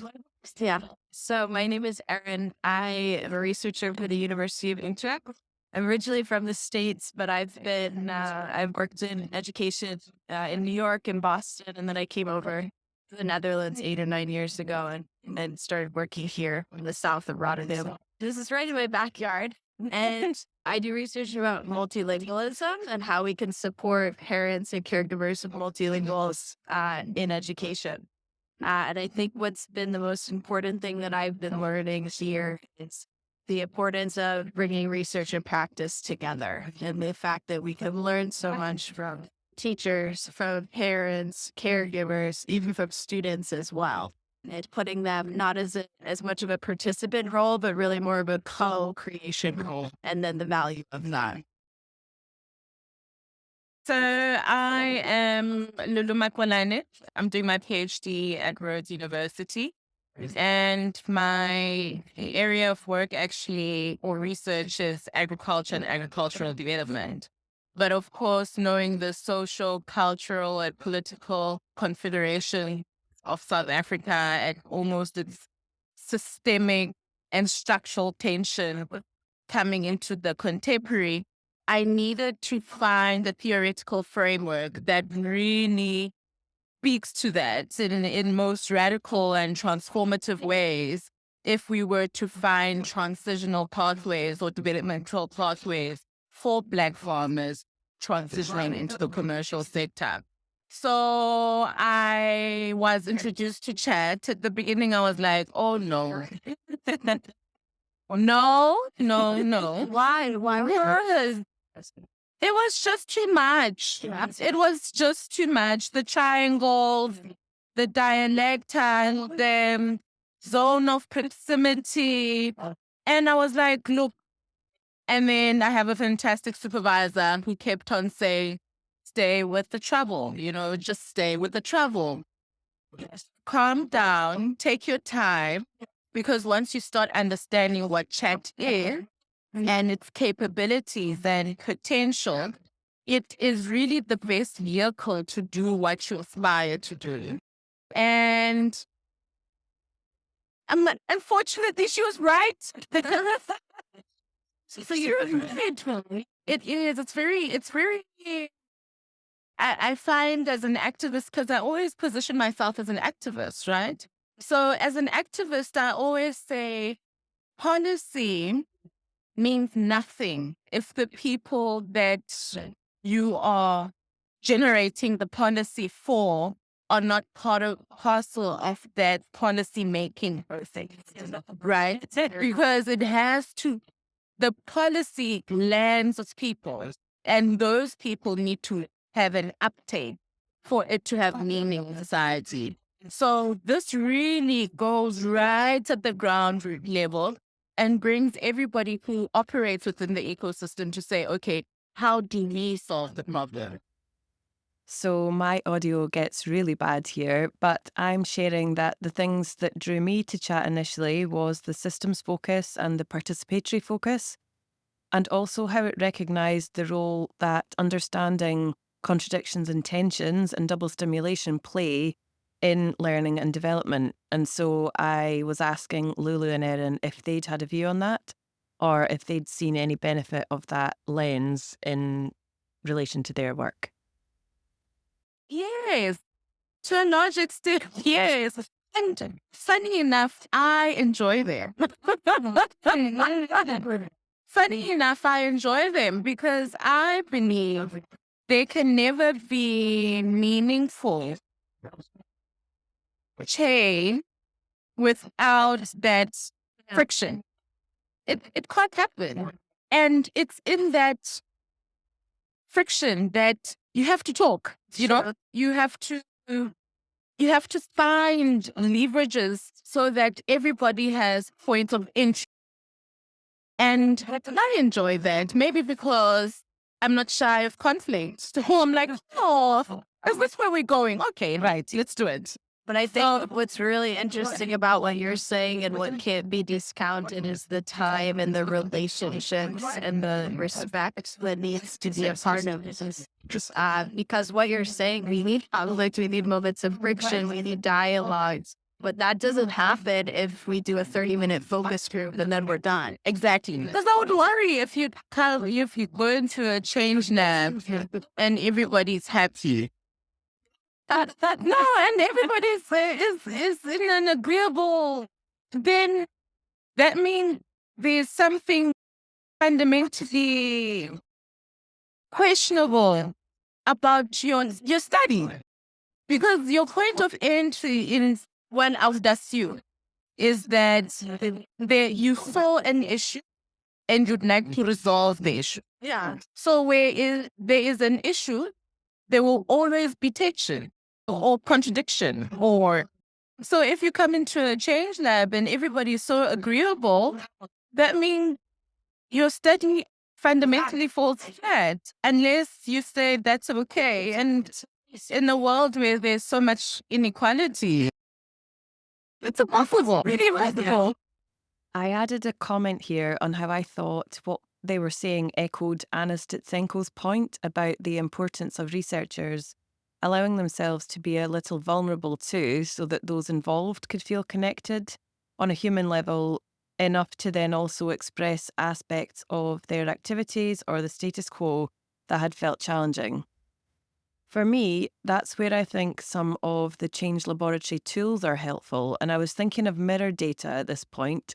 S4: Yeah. So my name is Erin. I am a researcher for the University of Dundee. I'm originally from the States, but I've worked in education in New York and Boston, and then I came over to the Netherlands 8 or 9 years ago and started working here in the south of Rotterdam. This is right in my backyard, and I do research about multilingualism and how we can support parents and caregivers of multilinguals in education. And I think what's been the most important thing that I've been learning here is the importance of bringing research and practice together, and the fact that we can learn so much from teachers, from parents, caregivers, even from students as well, and putting them not as much of a participant role, but really more of a co-creation role, and then the value of that.
S2: So I am Lulu. I'm doing my PhD at Rhodes University. And my area of work actually, or research, is agriculture and agricultural development. But of course, knowing the social, cultural, and political configuration of South Africa and almost its systemic and structural tension coming into the contemporary, I needed to find a theoretical framework that really speaks to that in most radical and transformative ways if we were to find transitional pathways or developmental pathways for Black farmers transitioning into the commercial sector. So I was introduced to chat. At the beginning, I was like, oh, no. No. Why? It was just too much. It was just too much. The triangles, the dialectal, the zone of proximity. And I was like, look. And then I have a fantastic supervisor who kept on saying, stay with the trouble, just stay with the trouble. Calm down, take your time, because once you start understanding what chat is, and its capabilities and potential, it is really the best vehicle to do what you aspire to do. And unfortunately, she was right. So you're right. It is. It's very. I find as an activist, because I always position myself as an activist, right? So as an activist, I always say,
S3: policy means nothing if the people that you are generating the policy for are not parcel of that policy making process, right? Because the policy lands with people, and those people need to have an uptake for it to have meaning in society. So this really goes right at the ground level and brings everybody who operates within the ecosystem to say, okay, how do we solve the problem?
S1: So my audio gets really bad here, but I'm sharing that the things that drew me to chat initially was the systems focus and the participatory focus, and also how it recognised the role that understanding contradictions and tensions and double stimulation play in learning and development. And so I was asking Lulu and Erin if they'd had a view on that, or if they'd seen any benefit of that lens in relation to their work.
S3: Yes, to a large extent, yes. And funny enough, I enjoy them. Funny enough, I enjoy them because I believe they can never be meaningful change without that friction. It can't happen. And it's in that friction that you have to talk, you know, you have to find leverages so that everybody has points of entry. And I enjoy that, maybe because I'm not shy of conflict. So I'm like, oh, is this where we're going? Okay, right, let's do it.
S4: But I think what's really interesting about what you're saying and what can't be discounted is the time and the relationships and the respect that needs to be a part of this. Because what you're saying, we need conflict, we need moments of friction, we need dialogues. But that doesn't happen if we do a 30-minute focus group and then we're done.
S3: Exactly. Because I would worry if you go into a change lab and everybody's happy. No, and everybody is in an agreeable, then that means there's something fundamentally questionable about your study. Because your point of entry in when else does you is that you saw an issue and you'd like to resolve the issue.
S4: Yeah.
S3: So where there is an issue, there will always be tension or contradiction. So if you come into a change lab and everybody is so agreeable, that means your study fundamentally falls flat unless you say that's okay. And in a world where there's so much inequality, it's impossible. Really impossible.
S1: I added a comment here on how I thought what they were saying echoed Anna Stetsenko's point about the importance of researchers allowing themselves to be a little vulnerable too, so that those involved could feel connected on a human level enough to then also express aspects of their activities or the status quo that had felt challenging. For me, that's where I think some of the change laboratory tools are helpful, and I was thinking of mirror data at this point,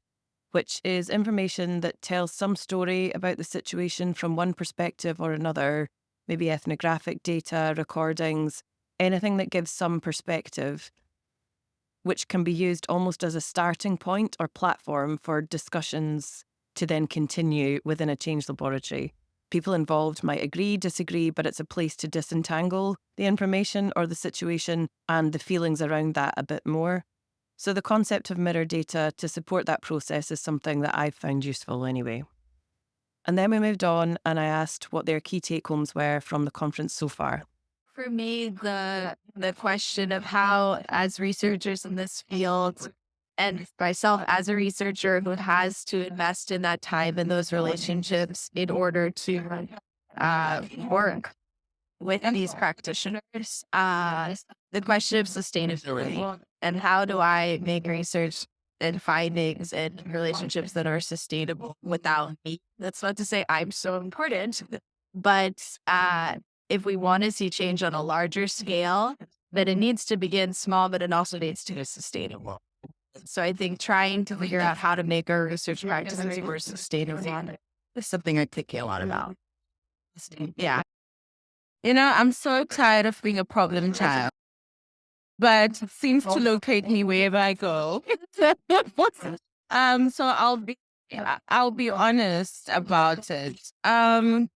S1: which is information that tells some story about the situation from one perspective or another, maybe ethnographic data, recordings, anything that gives some perspective, which can be used almost as a starting point or platform for discussions to then continue within a change laboratory. People involved might agree, disagree, but it's a place to disentangle the information or the situation and the feelings around that a bit more. So the concept of mirror data to support that process is something that I've found useful anyway. And then we moved on and I asked what their key take-homes were from the conference so far.
S4: For me, the question of how, as researchers in this field, and myself as a researcher who has to invest in that time and those relationships in order to work with these practitioners, the question of sustainability and how do I make research and findings and relationships that are sustainable without me. That's not to say I'm so important, but if we want to see change on a larger scale, then it needs to begin small, but it also needs to be sustainable. So I think trying to figure out how to make our research practices more sustainable is something I think a lot about.
S3: Yeah. I'm so tired of being a problem child, but it seems to locate me wherever I go. So I'll be honest about it. The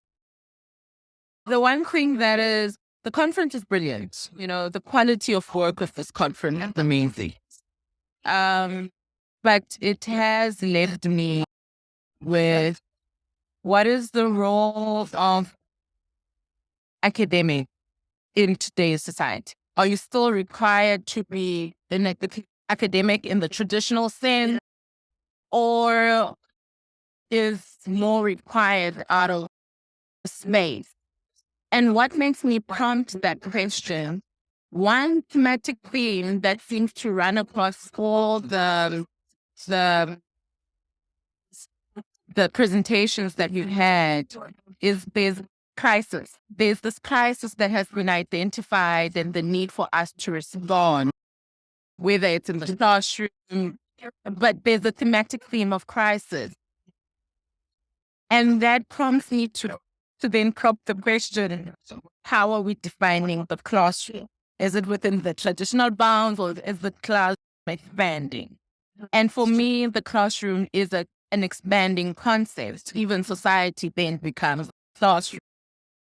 S3: one thing that is, the conference is brilliant. The quality of work of this conference is amazing. But it has left me with, what is the role of academic in today's society? Are you still required to be an academic in the traditional sense, or is more required out of space? And what makes me prompt that question? One thematic theme that seems to run across all the presentations that you had is there's crisis. There's this crisis that has been identified and the need for us to respond, whether it's in the classroom, but there's a thematic theme of crisis. And that prompts me to then crop the question, how are we defining the classroom? Is it within the traditional bounds, or is the classroom expanding? And for me, the classroom is an expanding concept. Even society then becomes classroom.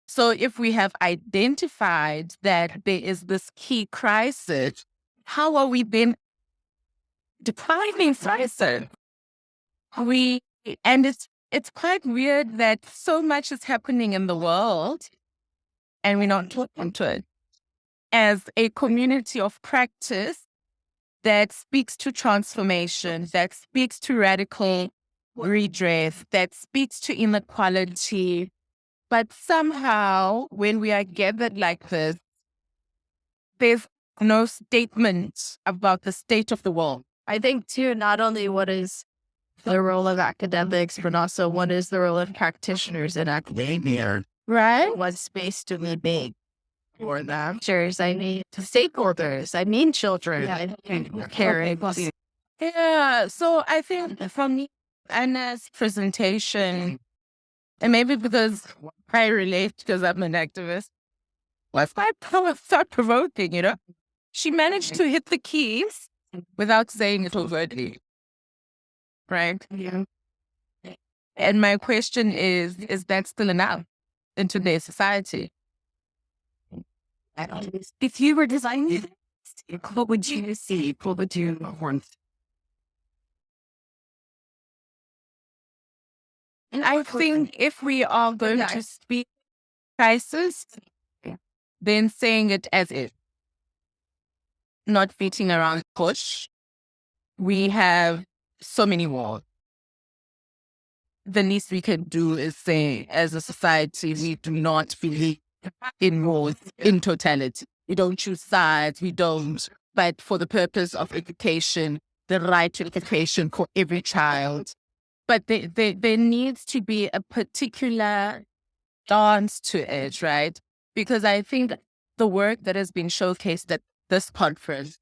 S3: So if we have identified that there is this key crisis, how are we then defining crisis? And it's quite weird that so much is happening in the world and we're not talking to it as a community of practice that speaks to transformation, that speaks to radical redress, that speaks to inequality. But somehow, when we are gathered like this, there's no statement about the state of the world.
S4: I think, too, not only what is the role of academics, but also what is the role of practitioners in academia.
S3: Right?
S4: What space do we make for them? I mean, stakeholders, I mean children, parents.
S3: Yeah, so I think from me, Anna's presentation, and maybe because I relate because I'm an activist, was quite thought-provoking, She managed to hit the keys without saying it overtly. Right?
S4: Yeah.
S3: And my question is that still enough in today's society?
S4: If you were designing it, what would you see? What would you want?
S3: I think if we are going to speak crisis, then saying it as is, not beating around the bush. We have so many wars. The least we can do is say, as a society, we do not believe in wars in totality. We don't choose sides, we don't. But for the purpose of education, the right to education for every child. But there needs to be a particular dance to it, right? Because I think the work that has been showcased at this conference,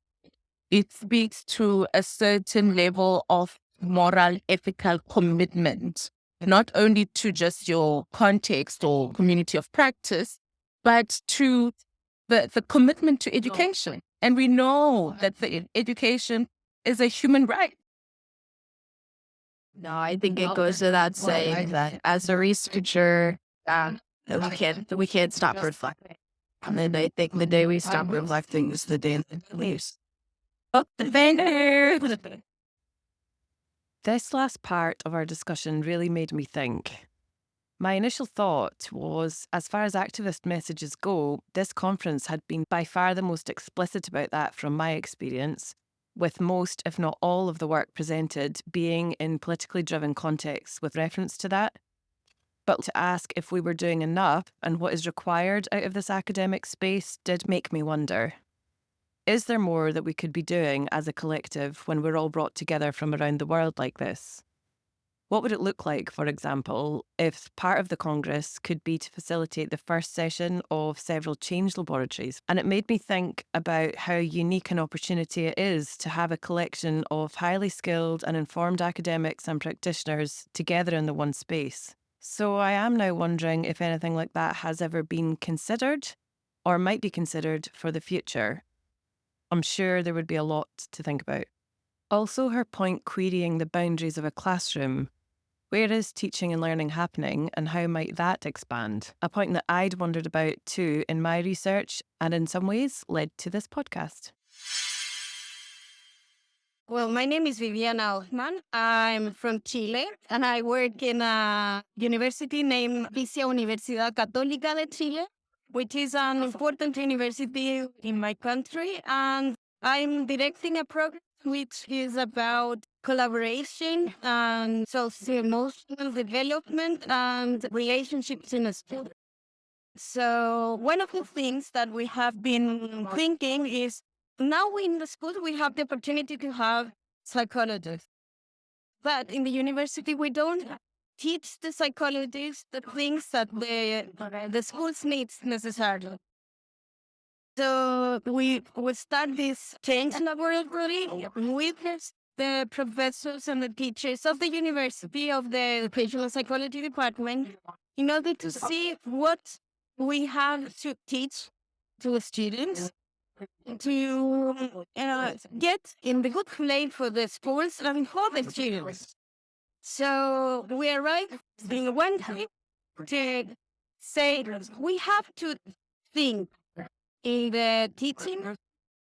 S3: it speaks to a certain level of moral, ethical commitment, not only to just your context or community of practice, but to the commitment to education. And we know that the education is a human right.
S4: No, I think it goes without saying that as a researcher, we can't stop reflecting. And then I think the day we stop reflecting is the day that we leaves.
S1: This last part of our discussion really made me think. My initial thought was, as far as activist messages go, this conference had been by far the most explicit about that from my experience, with most, if not all, of the work presented being in politically driven contexts with reference to that. But to ask if we were doing enough and what is required out of this academic space did make me wonder. Is there more that we could be doing as a collective when we're all brought together from around the world like this? What would it look like, for example, if part of the Congress could be to facilitate the first session of several change laboratories? And it made me think about how unique an opportunity it is to have a collection of highly skilled and informed academics and practitioners together in the one space. So I am now wondering if anything like that has ever been considered or might be considered for the future. I'm sure there would be a lot to think about. Also, her point querying the boundaries of a classroom. Where is teaching and learning happening, and how might that expand? A point that I'd wondered about too in my research, and in some ways led to this podcast.
S6: Well, my name is Viviana. I'm from Chile, and I work in a university named Alicia Universidad Católica de Chile, which is an important university in my country. And I'm directing a program which is about collaboration and socio-emotional development and relationships in a school. So one of the things that we have been thinking is now in the school we have the opportunity to have psychologists. But in the university we don't teach the psychologists the things that the schools needs necessarily. So we start this change laboratory with the professors and the teachers of the university, of the educational psychology department, in order to see what we have to teach to the students to get in the good place for the schools and for the students. So we arrived in one thing to say we have to think in the teaching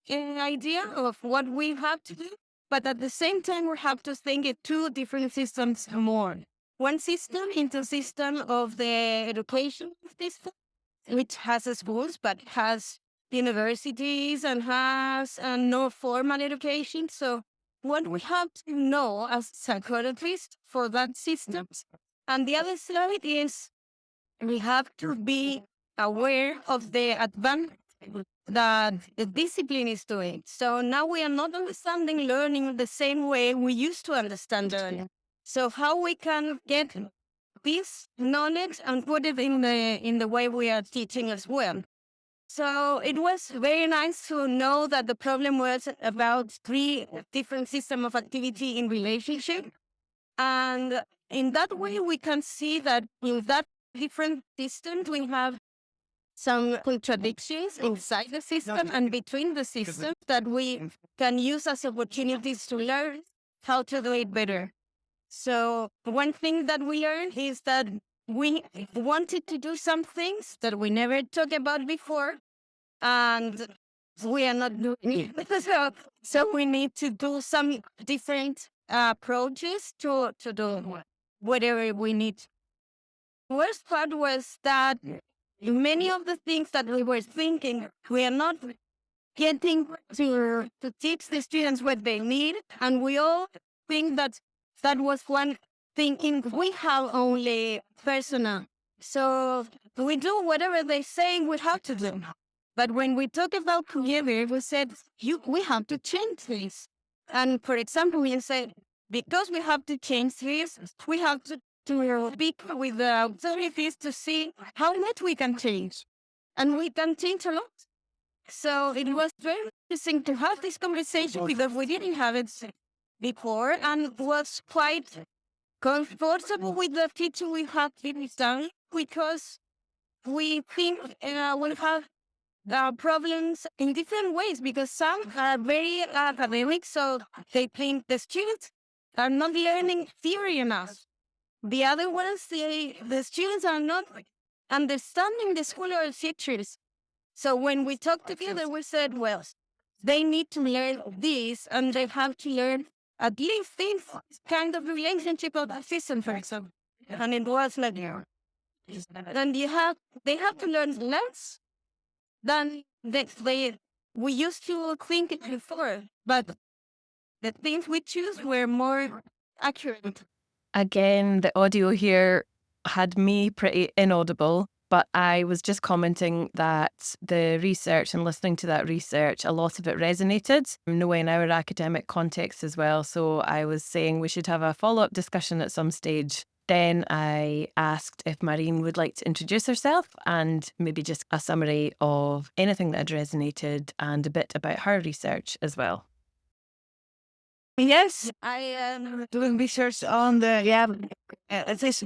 S6: idea of what we have to do, but at the same time we have to think in two different systems more. One system is the system of the education system, which has schools but has universities and has no formal education. So what we have to know as psychologists for that system, and the other side is we have to be aware of the advantage that the discipline is doing. So now we are not understanding learning the same way we used to understand learning. So how we can get this knowledge and put it in the way we are teaching as well. So it was very nice to know that the problem was about 3 different systems of activity in relationship. And in that way, we can see that in that different systems, we have some contradictions inside the system and between the systems that we can use as opportunities to learn how to do it better. So one thing that we learned is that we wanted to do some things that we never talked about before, and we are not doing it. So we need to do some different approaches to do whatever we need. Worst part was that many of the things that we were thinking, we are not getting to teach the students what they need, and we all think that was one thinking we have only personal. So we do whatever they say we have to do. But when we talk about together, we said, we have to change this. And for example, we said, because we have to change this, we have to speak with the authorities to see how much we can change. And we can change a lot. So it was very interesting to have this conversation because we didn't have it before and was quite comfortable with the teaching we have been done because we think we have problems in different ways because some are very academic, so they think the students are not learning theory enough. The other ones, the students are not understanding the school or teachers. So when we talked together, we said, well, they need to learn this and they have to learn at least this kind of relationship of the system, for example. And it was like, then they have to learn less than we used to think before, but the things we choose were more accurate.
S1: Again, the audio here had me pretty inaudible. But I was just commenting that the research and listening to that research, a lot of it resonated, knowing our academic context as well. So I was saying we should have a follow-up discussion at some stage. Then I asked if Marijn would like to introduce herself and maybe just a summary of anything that had resonated and a bit about her research as well.
S9: Yes, I am doing research on the it is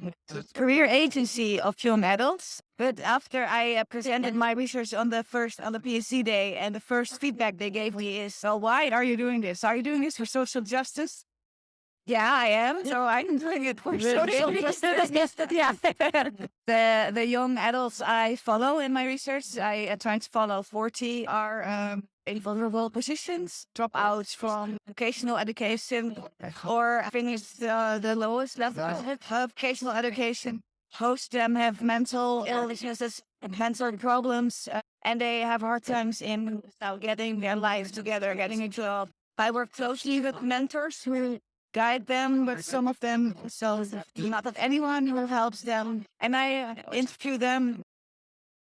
S9: career agency of young adults. But after I presented my research on the PhD day, and the first feedback they gave me is, "So why are you doing this? Are you doing this for social justice?" Yeah, I am. So I'm doing it for social justice. Yeah. The young adults I follow in my research, I try to follow 40 are in vulnerable positions, dropouts from vocational education, or finish the lowest level of vocational education. Most of them have mental illnesses, mental problems, and they have hard times in getting their lives together, getting a job. I work closely with mentors who guide them, but some of them, so not of anyone who helps them. And I interview them,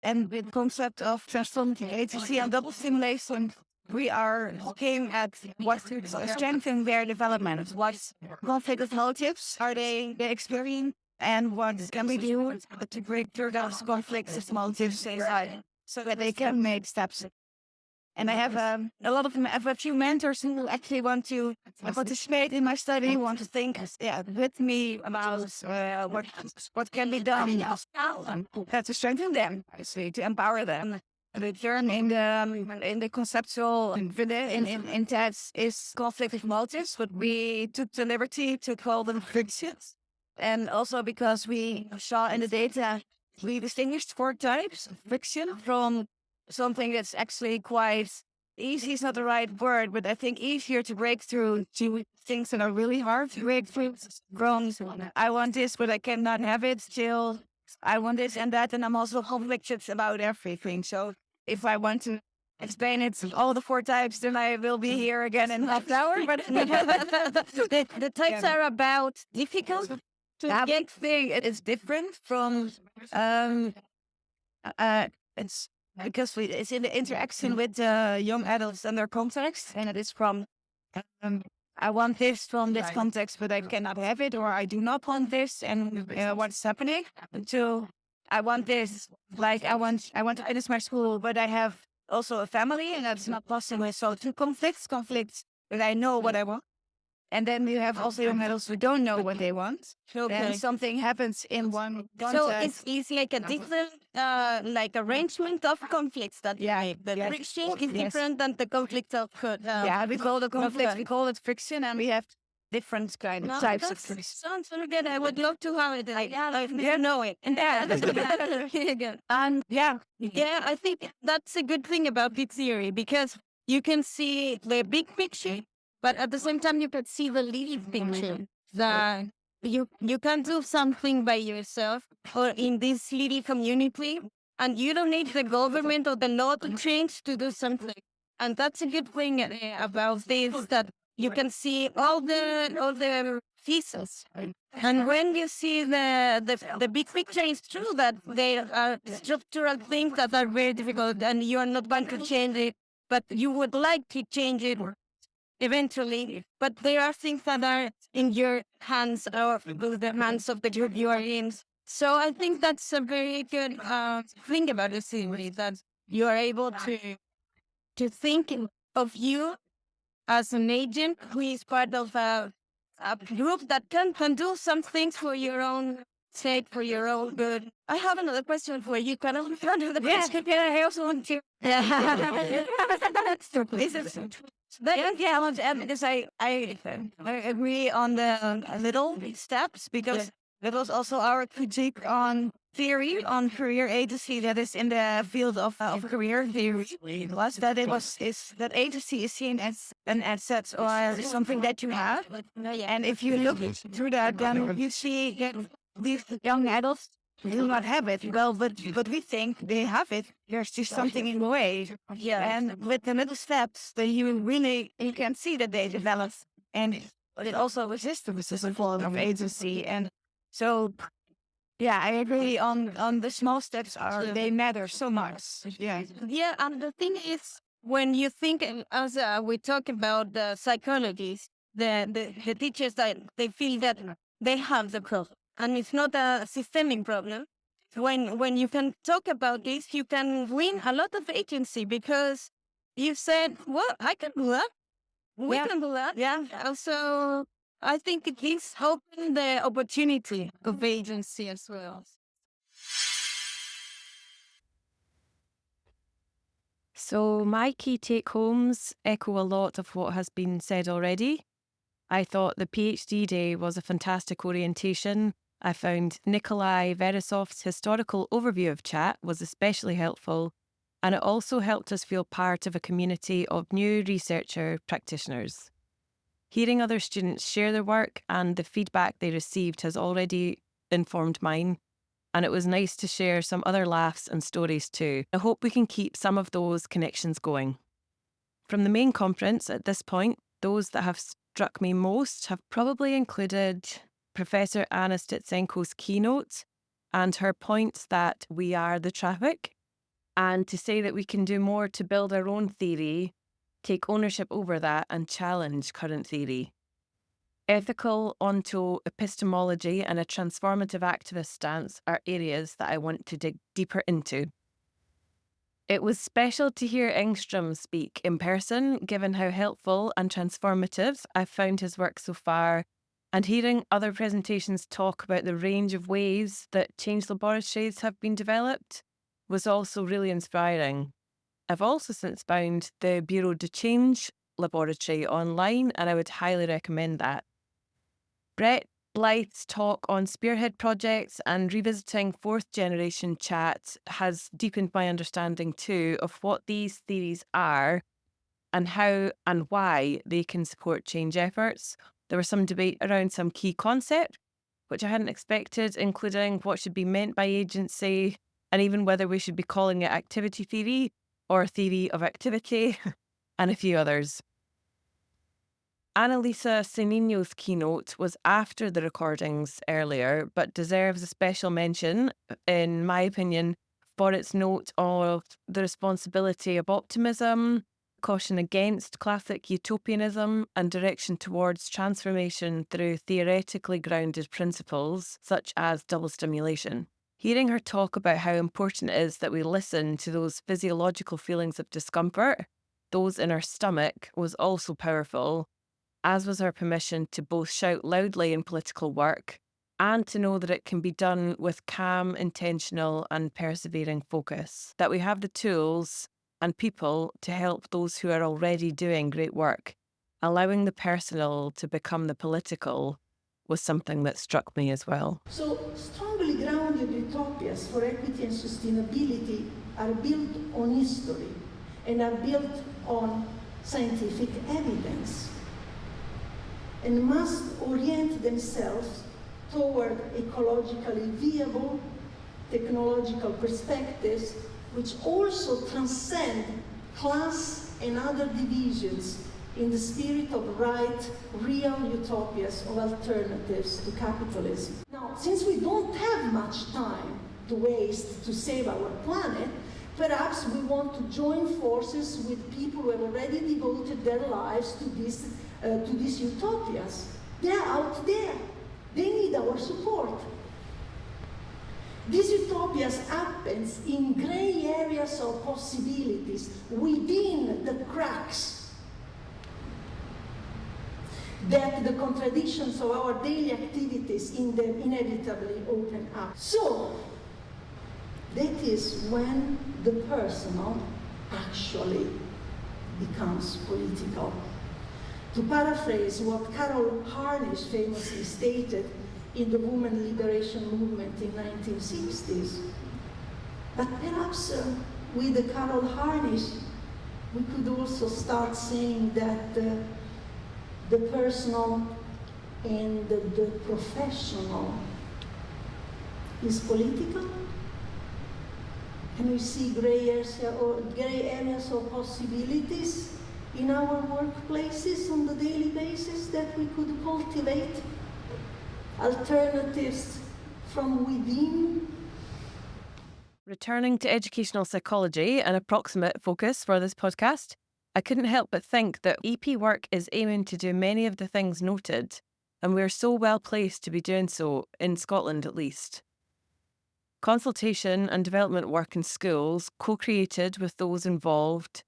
S9: and with the concept of transformative agency and double stimulation, we are looking at what to strengthen their development. What conflict motives are they experiencing, and what can we do to break through those conflicts motives inside, so that they can make steps. And I have a few mentors who actually want to participate in my study, want to think with me about what can be done to strengthen them, to empower them. The term in the conceptual in TEDs is conflictive motives, but we took the liberty to call them frictions. And also because we saw in the data, we distinguished 4 types of friction from something that's actually quite easy is not the right word, but I think easier to break through to things that are really hard to break through. From I want this, but I cannot have it, till I want this and that, and I'm also conflicted about everything. So if I want to explain it, all the 4 types, then I will be here again in half an hour. But the types are about difficult to get thing. It is different from it's because it's in the interaction with young adults and their context, and it is from I want this from this context, but I cannot have it, or I do not want this, and what's happening. To I want this, like I want to finish my school, but I have also a family, and that's not possible. So 2 conflicts, but I know what I want. And then you have also young adults who don't know what they want. And something happens in one context. So it's like a different arrangement of conflicts. That the friction is different than the conflict of we call the conflict, we call it friction, and we have different types of friction. Sounds very good. I would love to have it. Know it. And I think that's a good thing about big theory, because you can see the big picture, but at the same time, you can see the little picture, that you can do something by yourself or in this little community, and you don't need the government or the law to change to do something. And that's a good thing about this, that you can see all the pieces. And when you see the big picture, it's true that there are structural things that are very difficult, and you are not going to change it, but you would like to change it eventually. But there are things that are in your hands, or the hands of the group you are in. So I think that's a very good thing about the theory, that you are able to think of you as an agent who is part of a group that can do some things for your own sake, for your own good. I have another question for you. Can I do the question? I also want to. Because I agree on the little steps, because that was also our critique on theory, on career agency that is in the field of career theory, was that that agency is seen as an asset or something that you have. And if you look through that, then you see that these young adults do not have it. Well, but we think they have it. There's just something in the way. And with the little steps, then you can see that they develop. And it also resists a form of agency. And so Yeah, I agree on the small steps they matter so much. Yeah.
S6: Yeah, and the thing is, when you think, as we talk about the psychologists, the teachers that they feel that they have the problem, and it's not a systemic problem. When you can talk about this, you can win a lot of agency because you said, "Well, I can do that. We can do that." Yeah. Also, I think it is open the opportunity of agency as well.
S1: So my key take-homes echo a lot of what has been said already. I thought the PhD day was a fantastic orientation. I found Nikolai Verisov's historical overview of chat was especially helpful, and it also helped us feel part of a community of new researcher practitioners. Hearing other students share their work and the feedback they received has already informed mine, and it was nice to share some other laughs and stories too. I hope we can keep some of those connections going. From the main conference at this point, those that have struck me most have probably included Professor Anna Stetsenko's keynote and her points that we are the traffic, and to say that we can do more to build our own theory, take ownership over that, and challenge current theory. Ethical onto-epistemology and a transformative activist stance are areas that I want to dig deeper into. It was special to hear Engström speak in person, given how helpful and transformative I've found his work so far, and hearing other presentations talk about the range of ways that change laboratories have been developed was also really inspiring. I've also since found the Bureau de Change laboratory online, and I would highly recommend that. Brett Blythe's talk on spearhead projects and revisiting fourth generation chat has deepened my understanding too of what these theories are and how and why they can support change efforts. There was some debate around some key concepts, which I hadn't expected, including what should be meant by agency and even whether we should be calling it activity theory or theory of activity, and a few others. Annalisa Sannino's keynote was after the recordings earlier, but deserves a special mention, in my opinion, for its note of the responsibility of optimism, caution against classic utopianism, and direction towards transformation through theoretically grounded principles, such as double stimulation. Hearing her talk about how important it is that we listen to those physiological feelings of discomfort, those in our stomach, was also powerful, as was her permission to both shout loudly in political work and to know that it can be done with calm, intentional, and persevering focus. That we have the tools and people to help those who are already doing great work. Allowing the personal to become the political was something that struck me as well.
S10: So, strongly grounded utopias for equity and sustainability are built on history and are built on scientific evidence, and must orient themselves toward ecologically viable technological perspectives which also transcend class and other divisions in the spirit of right, real utopias of alternatives to capitalism. Now, since we don't have much time to waste to save our planet, perhaps we want to join forces with people who have already devoted their lives to these utopias. They're out there. They need our support. These utopias happen in gray areas of possibilities within the cracks that the contradictions of our daily activities inevitably open up. So, that is when the personal actually becomes political. To paraphrase what Carol Harnish famously stated in the women liberation movement in 1960s, but perhaps with the Carol Harnish, we could also start saying that the personal and the professional is political. Can we see gray areas of possibilities in our workplaces on the daily basis that we could cultivate? Alternatives from within.
S1: Returning to educational psychology, an approximate focus for this podcast, I couldn't help but think that EP work is aiming to do many of the things noted, and we're so well placed to be doing so, in Scotland at least. Consultation and development work in schools, co-created with those involved,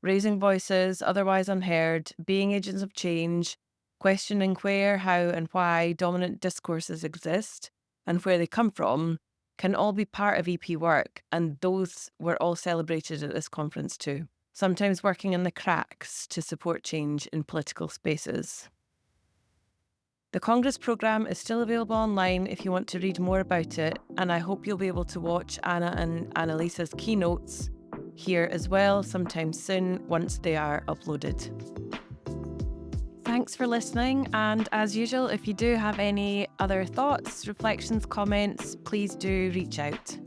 S1: raising voices otherwise unheard, being agents of change, questioning where, how and why dominant discourses exist and where they come from, can all be part of EP work, and those were all celebrated at this conference too, sometimes working in the cracks to support change in political spaces. The Congress programme is still available online if you want to read more about it, and I hope you'll be able to watch Anna and Annalisa's keynotes here as well sometime soon once they are uploaded. Thanks for listening, and as usual, if you do have any other thoughts, reflections, comments, please do reach out.